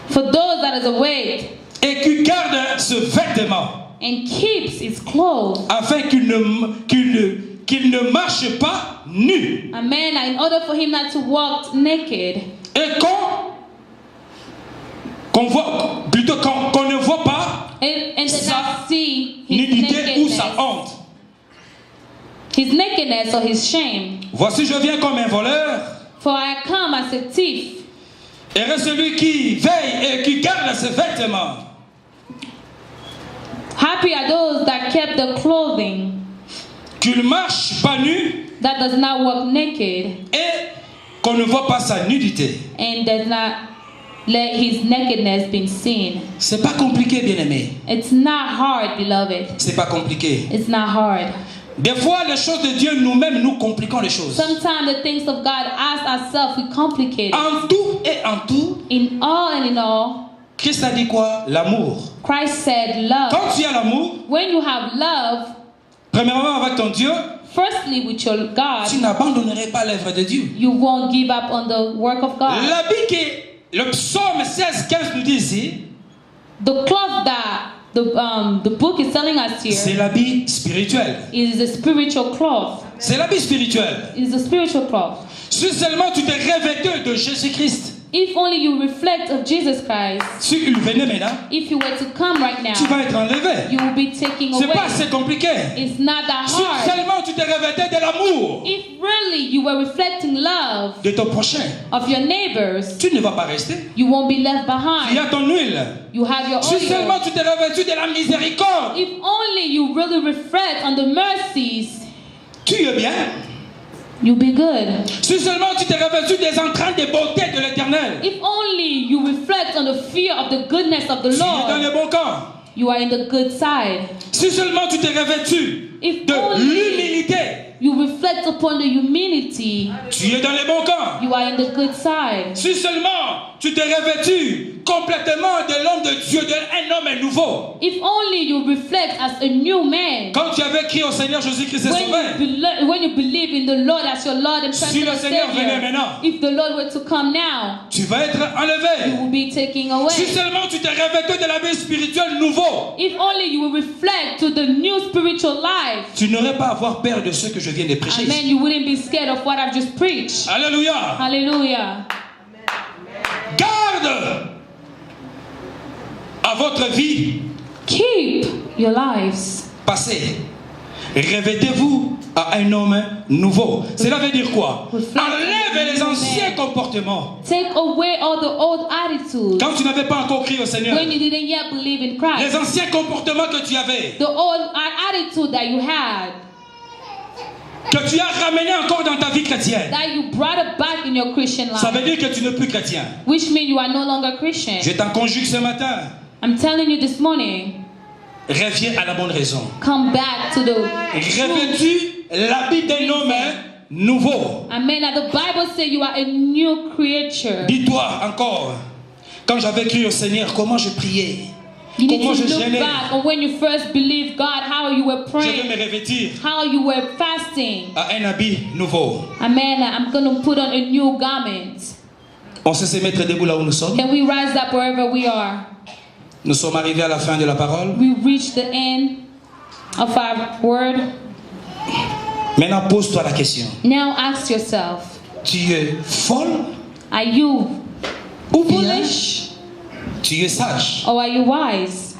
For those that is awake et qui garde ce vêtement and keeps his clothes. afin qu'il ne marche pas nu. Amen. In order for him not to walk naked. Et qu'on ne voit pas And did sa not see his nudité ou sa nakedness. honte. His nakedness or his shame. Voici, je viens comme un voleur. For I come as a thief. Et celui qui veille et qui garde ses vêtements. Happy are those that kept the clothing, Qu'il marche pas nu that does not walk naked, et qu'on ne voit pas sa nudité. and does not let his nakedness be seen. C'est pas compliqué, bien-aimé. It's not hard, beloved. C'est pas compliqué. It's not hard. Des fois, les choses de Dieu, nous-mêmes, nous compliquons les choses. Sometimes the things of God, as ourselves, we complicate it. En tout et en tout, In all and in all, Christ a dit quoi? L'amour. Christ said love. Quand tu as l'amour, When you have love, premièrement avec ton Dieu, firstly with your God, tu n'abandonnerais pas l'œuvre de Dieu. you won't give up on the work of God. L'habit que le psaume 16, 15 nous dit ici, The cloth that the book is telling us c'est here l'habit spirituel. is a spiritual cloth. C'est l'habit spirituel. It is a spiritual cloth. Si seulement tu t'es revêtu de Jésus-Christ, If only you reflect of Jesus Christ, si il venait maintenant, if you were to come right tu now, vas être enlevé. you will be taken C'est pas away. assez compliqué. It's not that Si hard. seulement tu t'es revêtu de l'amour If really you were reflecting love de ton prochain, of your neighbors, tu ne vas pas rester. you won't be left Il y behind. a ton huile. You have your Si seulement oil. tu t'es revêtu de la miséricorde, If only you really reflect on the mercies, tu es bien. you'll be good. Si seulement tu t'es revêtu des entrailles de beauté de l'éternel, If only you reflect on the fear of the goodness of the tu es dans Lord, le bon camp. you are in the good side. Si seulement tu t'es revêtu If de only l'humilité, you reflect upon the humility, tu es dans le bon camp. you are in the good side. Si seulement tu t'es revêtu complètement de l'homme de Dieu, d'un homme nouveau. If only you reflect as a new man. Quand tu avais crié au Seigneur Jésus-Christ est sauveur, When you believe in the Lord as your Lord and si le personal Seigneur venait Savior, maintenant, if the Lord were to come now, tu vas être you enlevé. will be taken Si away. seulement tu t'es revêtu de la vie spirituelle nouveau, If only you will reflect to the new spiritual life, tu n'aurais pas à avoir peur de ce que je viens de prêcher. amen, you wouldn't be scared of what I've just preached. Alléluia. Hallelujah. Garde à votre vie Keep your lives. passée. Revêtez-vous à un homme nouveau. Cela veut dire quoi? Enlève les anciens comportements. Take away all the old attitudes. Quand tu n'avais pas encore crié au Seigneur, When you didn't yet believe in les Christ, anciens comportements que tu avais, the old attitude that you had, que tu as ramené encore dans ta vie chrétienne, that you brought it back in your Christian ça veut life, dire que tu n'es plus chrétien. which means you are no longer Christian. Je t'en conjugue ce matin. I'm telling you this morning, Reviens à la bonne raison. come back to the truth. Revêtu l'habit d'un homme nouveau. Amen. And the Bible says you are a new creature. Dis-toi encore, quand j'avais crié au Seigneur, comment je priais, You need comment to je look gênais. back on when you first believed God, how you were Je vais praying, me revêtir how you were fasting. à un habit nouveau. Amen. I'm going to put on a new garment. On sait se mettre debout là où nous sommes. Can we rise up wherever we are? Nous sommes arrivés à la fin de la parole. We reach the end of our word. Maintenant, pose-toi la question. Now ask yourself, Tu es folle are you ou bien foolish tu es sage? or are you wise?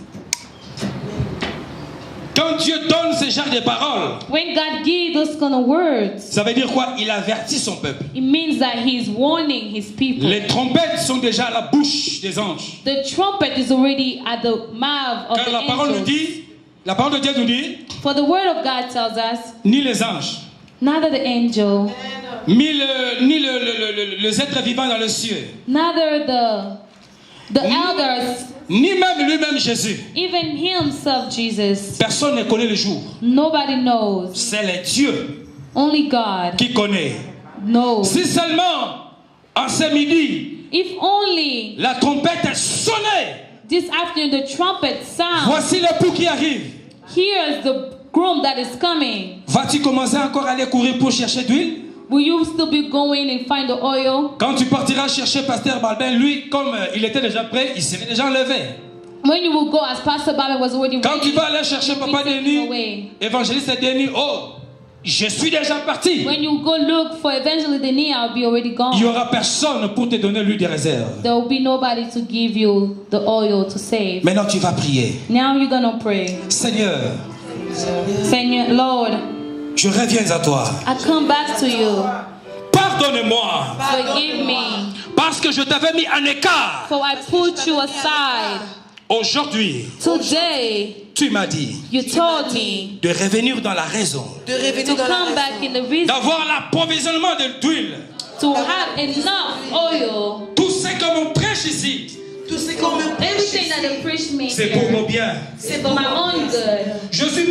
Quand Dieu donne ce genre de paroles, When God gives those kind of words, ça veut dire quoi? Il avertit son peuple. it means that He's warning His people. Les trompettes sont déjà à la bouche des anges. The trumpet is already at the mouth of Car the la parole nous angels. dit, la parole de Dieu nous dit, For the word of God tells us, ni les anges, neither the angel, ni les êtres vivants dans le ciel, neither the elders, ni même lui-même Jésus. even Himself, Jesus, Personne ne connaît le jour. nobody knows. C'est le Dieu Only God qui connaît. knows. Si seulement en ce midi, If only la trompette est sonnée, this afternoon the trumpet sound, voici l'époux qui arrive. here's the groom that is coming. Vas-tu commencer encore à aller courir pour chercher d'huile? Will you still be going and find the oil? Quand tu partiras chercher Pasteur Balbin, lui, comme il était déjà prêt, il serait déjà levé. When you will go, as Pastor Baba was already Quand tu ready, vas aller chercher you'll be Papa taken Denis, away. évangéliste Denis, oh, je suis déjà parti. When you go look for Evangelist Denis, I'll be already Il n'y gone. aura personne pour te donner l'huile de réserve. There will be nobody to give you the oil to save. Maintenant, tu vas prier. Now you're gonna pray. Seigneur, Saying, Lord, je reviens à toi. I come back to you. Pardonne-moi Forgive me, parce que je t'avais mis en écart. for I put you aside. Aujourd'hui, Today, tu m'as dit you told me de revenir dans la raison, to come back in the reason, d'avoir l'approvisionnement d'huile. to have enough oil. Tout ce que l'on prêche ici, Everything that they preach me c'est pour mon here, bien. c'est for my own good. Je suis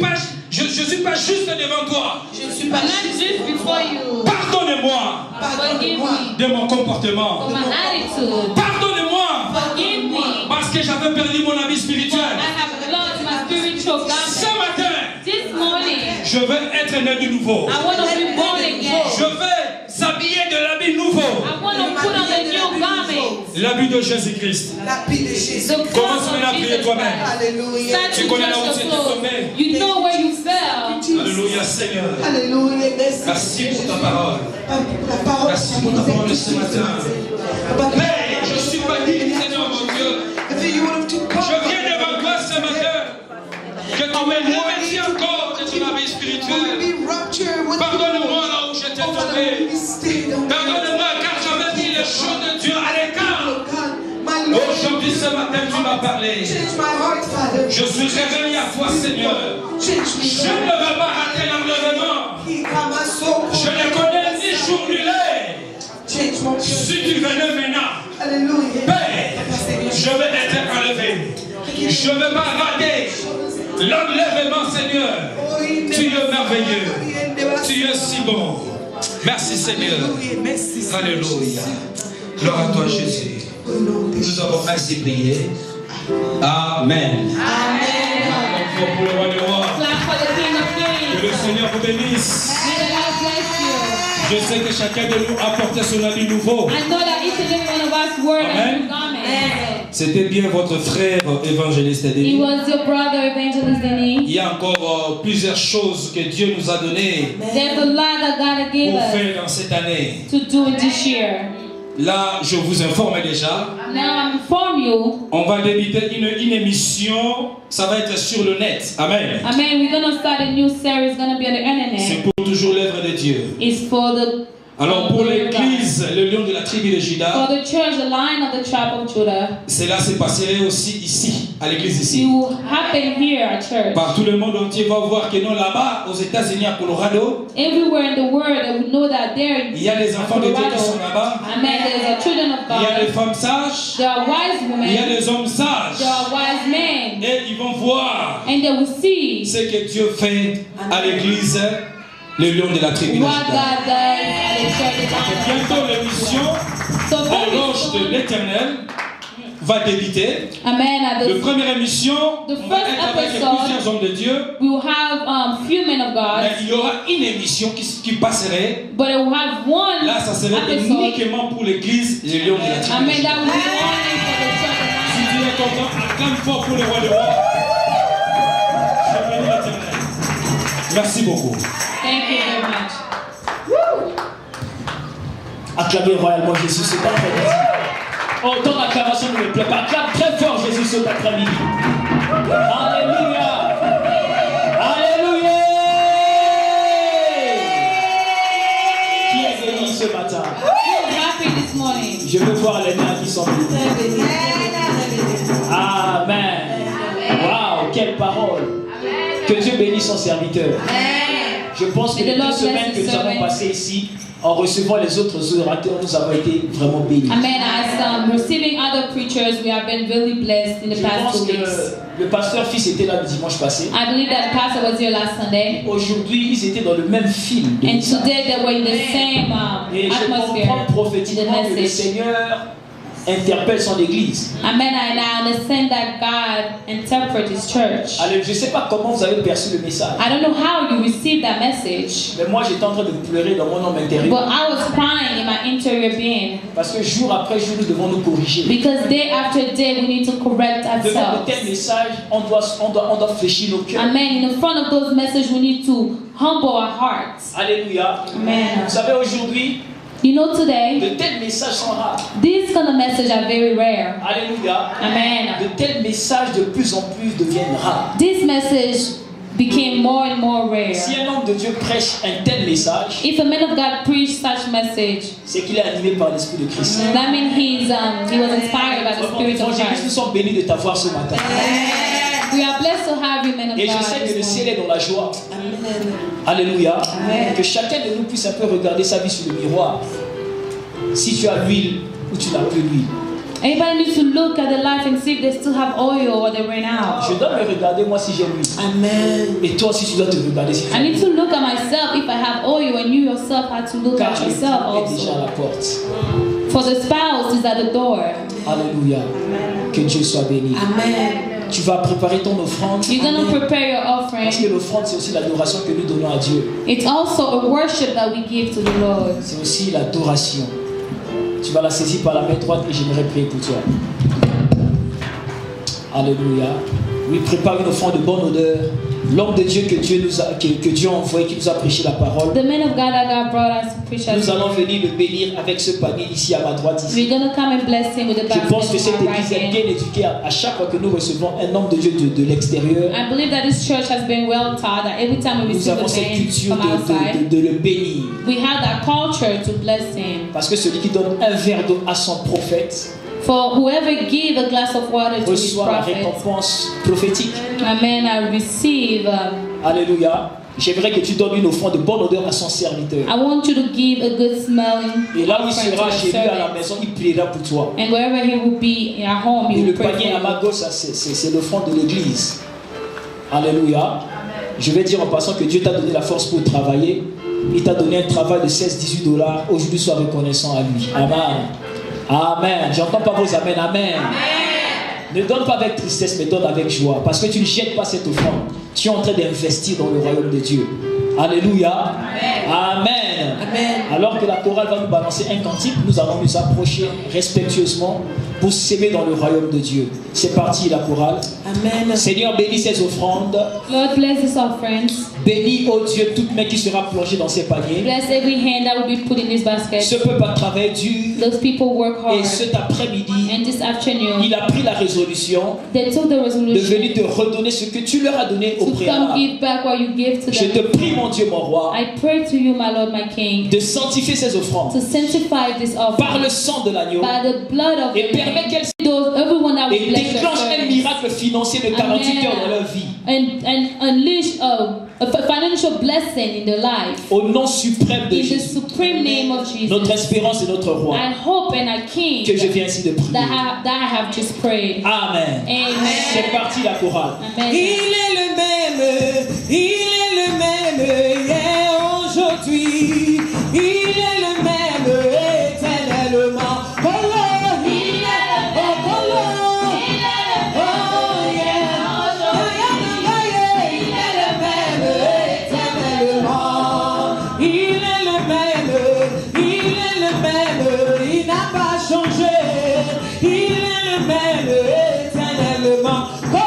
pas juste devant toi. I'm not just before you. Pardonne-moi Forgive me de mon comportement. for my attitude. Pardonne-moi Forgive me. parce que j'avais perdu mon ami I spirituel. have lost my spiritual Ce garment. matin, This morning, je veux être né de nouveau. I want to be born again. Je veux s'habiller de l'habit nouveau. I want to put on the new garment. L'habit de Jésus-Christ. The Commence clothes maintenant à of prier Jesus toi-même. Christ. Start Tu to connais là où dress tu your es clothes. tombé. You know where you fell. Alléluia Seigneur. Alléluia, Merci pour ta parole. La parole Merci pour ta parole ce matin. Père, je suis pas digne, Seigneur mon Dieu. Je viens devant toi ce matin. Que tu m'aies encore de ton habit spirituel. Pardonne-moi là où j'étais tombé. Pardonne-moi car j'avais mis les choses de Dieu à l'écart. Aujourd'hui, ce matin, tu m'as parlé. Je suis réveillé à toi, Seigneur. Je ne veux pas rater l'enlèvement. Je ne connais ni jour ni l'heure. Si tu venais maintenant, Père, je vais être enlevé. Je ne veux pas rater l'enlèvement, Seigneur. Tu es merveilleux. Tu es si bon. Merci, Seigneur. Alléluia. Gloire à toi, Jésus. Nous avons ainsi prié. Amen. Amen. Pour le roi des rois. Clap for the King of Que Kings. le Seigneur vous bénisse. May the Lord bless you. Je sais que chacun de nous a porté son habit nouveau. I know that each and every one of us wore a Amen. new garment. C'était bien votre frère évangéliste It Denis. was your brother, Evangelist Denis. Il y a encore plusieurs choses que Dieu nous a données There's a lot that God gave pour us faire dans cette année. to do this year. Là, je vous informe déjà, Now I inform you. on va débuter une émission, ça va être sur le net. Amen. Amen. We're gonna start a new series. Gonna be on the C'est internet. pour toujours l'œuvre de Dieu. It's for the Alors pour l'église, le lion de la tribu de for Juda, the church, the line of the tribe of Judah. cela se passerait aussi ici, à l'église It ici. will happen here at church. Par tout le monde entier va voir que non, là-bas, aux États-Unis, à Colorado, Everywhere in the world, and we know that there il y a des enfants de Dieu qui sont là-bas. Amen. There's a children of Il y a des God. femmes sages, There are wise il y a women. des hommes sages. There are wise men. Et ils vont voir And they will see ce que Dieu fait à l'église, le lion de la tribu de what Juda. God does at the church. Bientôt l'émission, So à l'ange de very l'Éternel, va débuter. Amen. At La the, première émission, The on va first être avec episode, plusieurs hommes de Dieu. we will have few men of Mais God, il y aura une émission qui passerait. but we will have one Là, ça serait episode. uniquement pour l'église, le lion de la tribu de Amen. Juda. That will be only for the Si church. tu es content, acclame fort pour le roi de roi. Je bénis l'Éternel. Merci beaucoup. Thank Acclamez royalement Jésus cet après-midi. Oh, ton acclamation ne me plaît pas. Acclame très fort Jésus cet après-midi. Alléluia. Alléluia. Qui est béni ce matin? Je veux voir les mains qui sont bénies. Amen. Waouh, quelle parole. Que Dieu bénisse son serviteur. Je pense que les 2 semaines que nous avons passées ici, en recevant les autres orateurs, nous avons été vraiment bénis. Amen. As receiving other preachers, we have been really blessed in the past 2 weeks. Le pasteur Fils était là le dimanche passé. I believe that the pastor was here last Sunday. Aujourd'hui, ils étaient dans le même film. And today they were in the same Et je comprends prophétiquement que le Seigneur interpelle son église. Amen. And I understand that God interprets His church. Alors, je ne sais pas comment vous avez perçu le message. I don't know how you received that message. Mais moi, j'étais en train de pleurer dans mon homme intérieur. But I was crying in my interior being. Parce que jour après jour, nous devons nous corriger. Because day after day, we need to correct Devant ourselves. de tels messages, on doit fléchir nos cœurs. Amen. In front of those messages, we need to humble our hearts. Alléluia. Amen. Vous savez, aujourd'hui, You know, today, de tels messages sont rares. these kind of messages are very rare. Alléluia. Amen. De tels messages de plus en plus deviennent rares. This message became more and more rare. Si un homme de Dieu prêche un tel message, If a man of God preached such message, c'est qu'il est animé par l'Esprit de Christ. that means he was inspired by the Spirit of Nous Christ. sommes bénis de t'avoir ce matin. We are blessed to have you, men of Et je God. sais que le this ciel morning. est dans la joie. Alléluia. Que chacun de nous puisse un peu regarder sa vie sur le miroir. Si tu as l'huile ou tu n'as plus l'huile. Everybody needs to look at their life and see if they still have oil or they ran out. Je dois me regarder moi si j'ai l'huile. Amen. Et toi aussi tu dois te regarder si tu as I need l'huile. to look at myself if I have oil, and you yourself have to look Car at le yourself temps est déjà à also. la porte. For the spouse is at the door. Alléluia. Que Dieu soit béni. Amen. Tu vas préparer ton offrande. You're going to prepare your offering. Parce que l'offrande c'est aussi l'adoration que nous donnons à Dieu. It's also a worship that we give to the Lord. C'est aussi l'adoration. Tu vas la saisir par la main droite et j'aimerais prier pour toi. Alléluia. Oui, prépare une offrande de bonne odeur. L'homme de Dieu que Dieu a envoyé, qui nous a prêché la parole. The man of God that God brought us to preach Nous us. allons venir le bénir avec ce panier ici à ma droite. Ici. We're going to come and bless him with the Je pense que basket cette on our right église est hand. bien éduquée à chaque fois que nous recevons un homme de Dieu de l'extérieur. I believe that this church has been well taught that every time we Nous receive avons a cette man culture from outside, de le bénir. we have that culture to bless him. Parce que celui qui donne un verre d'eau à son prophète For whoever give a glass of water to his reçoit la prophet, récompense prophétique. amen, I receive. Alléluia. J'aimerais que tu donnes une offrande de bonne odeur à son serviteur. I want you to give a good smelling Et là où il offering to sera your chez lui à la servant. maison, il priera pour toi. And wherever he will be at home, he Et will le pray panier à for ma you. gauche, ça, c'est l'offrande de l'église. Alléluia. Je vais dire en passant que Dieu t'a donné la force pour travailler. Il t'a donné un travail de 16-18 $. Aujourd'hui, sois reconnaissant à lui. Amen. Amen. J'entends pas vos amen. Amen. Ne donne pas avec tristesse, mais donne avec joie. Parce que tu ne jettes pas cette offrande. Tu es en train d'investir dans le royaume de Dieu. Alléluia. Amen. Amen. Alors que la chorale va nous balancer un cantique, nous allons nous approcher respectueusement pour s'aimer dans le royaume de Dieu. C'est parti la chorale. Amen. Seigneur, bénis ces offrandes. Lord, bless these offerings. Bénis, oh Dieu, toute main qui sera plongée dans ces paniers. Bless every hand that will be put in this basket. Ce peuple a travaillé dur. Those people work Et hard. cet après-midi, And this afternoon, il a pris la résolution they took the de resolution venir te redonner ce que tu leur as donné au to come préalable. give back what you gave to Je te them. prie, mon Dieu, mon roi, I pray to you, my Lord, my King, de sanctifier ces offrandes to sanctify this par offering le sang de l'agneau by the blood of et the permets Lamb. qu'elles Everyone that will et bless your déclenche un service. miracle financier de 48 heures dans leur vie. And unleash a financial blessing in their life. Au nom suprême de In the Jésus, supreme name of Jesus. notre espérance et notre roi, I hope and I king que je viens ainsi de prier. that I have just prayed. Amen. Amen. C'est parti la chorale. Amen. Il est le même hier, aujourd'hui. Il est le même éternellement. Oh Lord, il est le même. Oh yeah. Il est le même éternellement. Il est le même. Il n'a pas changé. Il est le même éternellement. Oh Lord.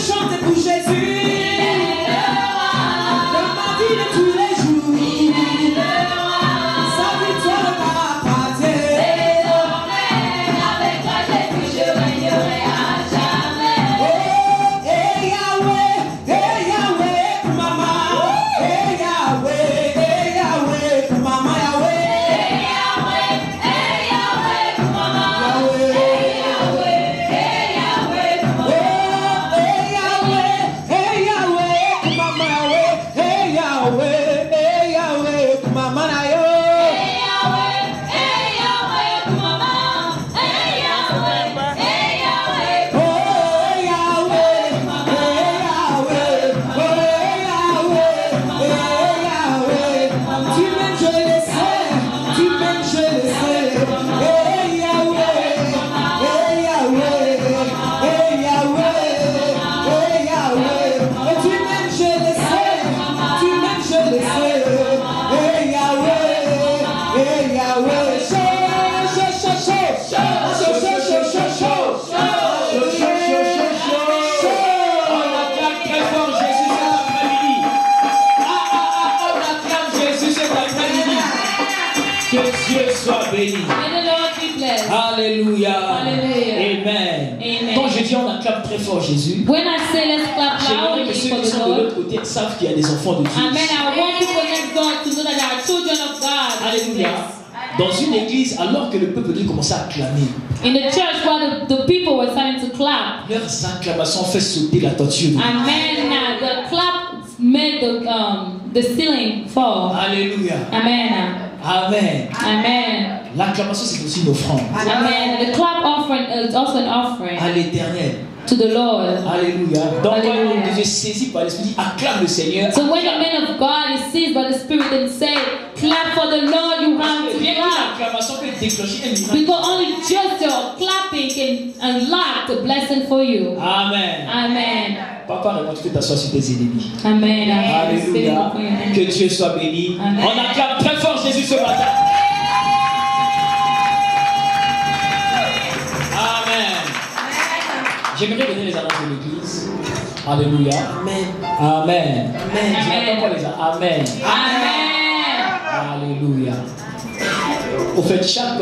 chanter pour Jésus. Dans ma vie de tous les jours. Sa victoire ne m'a pas désormais. Avec toi Jésus, je régnerai à jamais. Oh, hey Yahweh, pour maman. Hey Yahweh, pour maman Yahweh. Alléluia. Amen. Quand je dis on acclame très fort Jésus, when I say let's clap j'aimerais que loudly ceux for qui the sont de Lord, l'autre côté savent qu'il y a des enfants de Dieu. amen, I want people next door to know that they are children of God. Alléluia. Dans une église, alors que le peuple de Dieu commençait à acclamer, In the church, while the people were starting to clap, leurs acclamations fait sauter la toiture. amen, the clap made the ceiling fall. Alléluia. Amen. Amen. Amen. L'acclamation, c'est aussi une offrande Amen. The clap offering is also an offering à l'Éternel. to the Lord. Alléluia. Donc, quand Alléluia. on est saisi par l'Esprit, dit acclame le Seigneur. So when the man of God is seized by the Spirit and say, clap for the Lord, you have to Rien qu'une clap. acclamation peut déclencher un miracle. Because only just your clapping can unlock the blessing for you. Amen. Amen. Papa, réponds, tu peux t'asseoir sur tes ennemis. Amen. Alléluia. Que Dieu soit béni. Amen. On acclame très fort Jésus ce matin. Amen. J'aimerais donner les annonces de l'église. Alléluia. Amen. Amen. Amen. Je n'attends pas les annonces. Amen. Amen. Alléluia. Au fait, chaque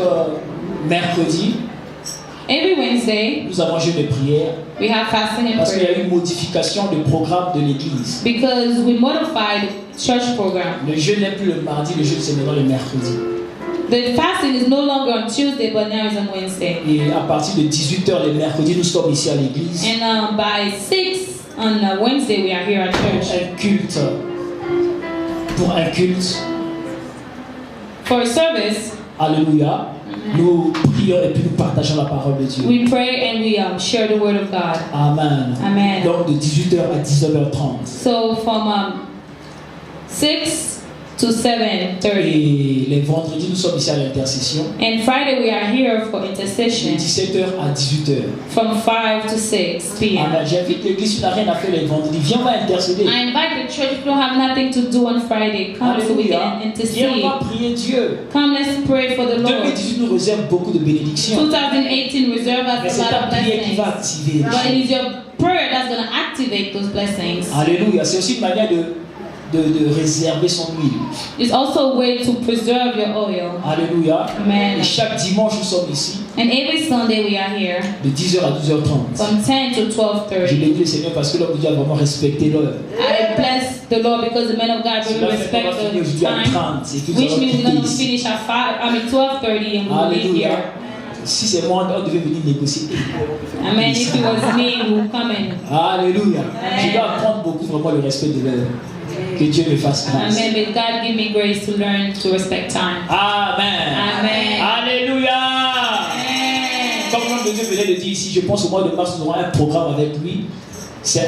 mercredi, Every Wednesday, nous avons jeûne et prière we have fasting and parce qu'il y a prayer. eu une modification du programme de l'église. Because we modified church program. Le jeûne n'est plus le mardi, le jeûne c'est maintenant le mercredi. The fasting is no longer on Tuesday, but now it's on Wednesday. Et à partir de 18h les mercredis, nous sommes ici à l'église. And by 6 on Wednesday, we are here at church. Pour un culte. For a service, Alléluia. Nous prions et puis nous partageons la parole de Dieu. we pray and we share the word of God. Amen. Amen. Donc de 18h à 19h30. So from 6 to 7:30. Et les vendredis, nous sommes ici à l'intercession. And Friday we are here for De intercession 17h à 18h. from 5 to 6 p.m. Amen. J'invite l'église, tu n'as rien à faire les vendredis. Viens, on va intercéder. I invite the church, if you don't have nothing to do on Friday, come so we Alléluia. can Viens, intercede. on va prier Dieu. Come, let's pray for the Lord. 2018 nous réserve beaucoup de bénédictions. 2018 reserve Mais us c'est a lot ta of prière qui va blessings. activer. But it is your prayer that's going to activate those blessings. Alléluia. C'est aussi une manière de réserver son huile. It's also a way to preserve your oil. Alléluia. Amen. Et chaque dimanche, nous sommes ici And every Sunday we are here de 10h à 12h30. from 10 to Je 12:30. bénis le Seigneur parce que l'homme de Dieu a vraiment respecté l'heure. I bless the Lord because the man of God really Cela fait qu'on va respects finir the aujourd'hui à time, 30 et que nous which allons means we're quitter going to ici. finish at 12:30 and we'll leave Alléluia. here. Si c'est moi, on devait venir négocier. Amen. If it was me, we'll come in. Alléluia. Je dois apprendre beaucoup vraiment le respect de l'heure. Que Dieu me fasse grâce. Amen. May God give me grace to learn to respect time. Amen. Amen. Alléluia. Amen. Comme l'homme de Dieu venait de dire ici, je pense au mois de mars, nous aurons un programme avec lui. C'est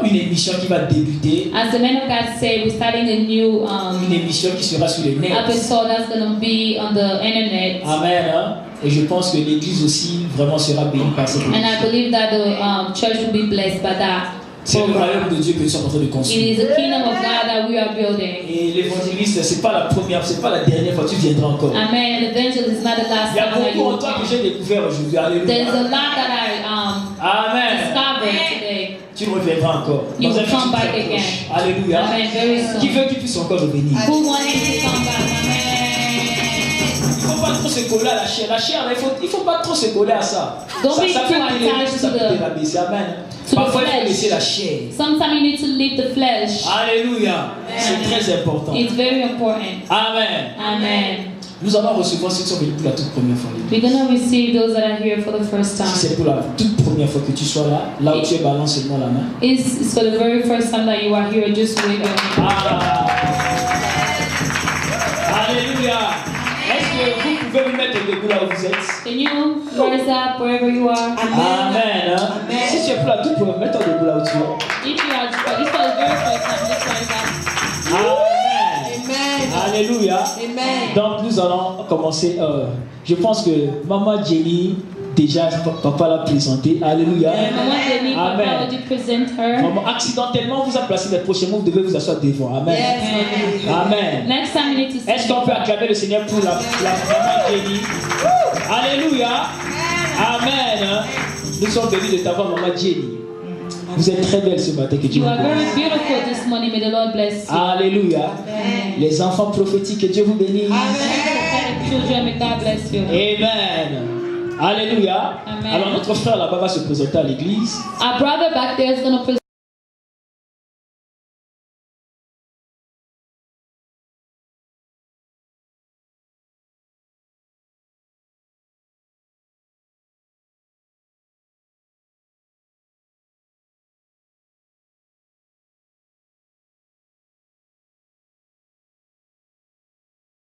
une émission qui va débuter. As the man of God said, we're starting a new Une émission qui sera sur les nets. episode that's going to be on the internet. Amen. Hein? Et je pense que l'église aussi vraiment sera bénie par cette And I émission. believe that the church will be blessed by that. C'est le royaume de Dieu que nous sommes en train de It construire. is the kingdom of God that we are building. Et l'évangéliste, c'est pas la première, c'est pas la dernière fois, tu viendras encore. Amen. Evangelist is not the last Il y a time that you beaucoup will en toi que come. j'ai découvert aujourd'hui. There's Alléluia. a lot that I Amen. discovered today. tu reviendras encore. You Dans un will come futur back très again. proche. Alléluia. Amen. Very soon. Qui veut qu'il puisse encore revenir? Who wants him to come back? Amen. Il ne faut pas trop se coller à la chair. La chair, il ne faut pas trop se coller à ça. Don't Ça be peut too attached ça to peut the- rabaisser. Amen. to the Parfois, il faut flesh. laisser la chair. Sometimes you need to leave the flesh. Alléluia. C'est très important. It's very important. Amen. Amen. Nous allons recevoir ceux qui sont venus pour la toute première fois. We're going to receive those that are here for the first Si time. c'est pour la toute première fois que tu sois là, là où tu es, balance seulement la main. It's for the very first time that you are here. Just wave your hand. Ah. Alléluia. Est-ce que vous pouvez vous mettre debout là où vous êtes? Can you rise up wherever you are? Amen. Hein? Si tu es pour la toute première fois, mets-toi debout là où tu es. If you are this for the very first time, just rise up. Amen. Amen. Alléluia. Amen. Donc nous allons commencer. Je pense que Maman Jenny, déjà papa l'a présenté. Alléluia. Maman Jenny, Papa, Amen. would you present her? Maman, accidentellement vous a placé les prochains mots, vous devez vous asseoir devant. Amen. Yes. Amen. Next time you need to sing. Est-ce qu'on peut acclamer le Seigneur pour la Maman Jenny? Alléluia. Amen. Nous sommes venus de t'avoir, Maman Jenny. Vous êtes très belle ce matin, que Dieu You vous are bénisse. very beautiful this morning. May the Lord bless you. Alléluia. Les enfants prophétiques, que Dieu vous bénisse. Children, may God bless you. Amen. Alléluia. Amen. Alors notre frère là-bas va se présenter à l'église. Our brother back there is going to present.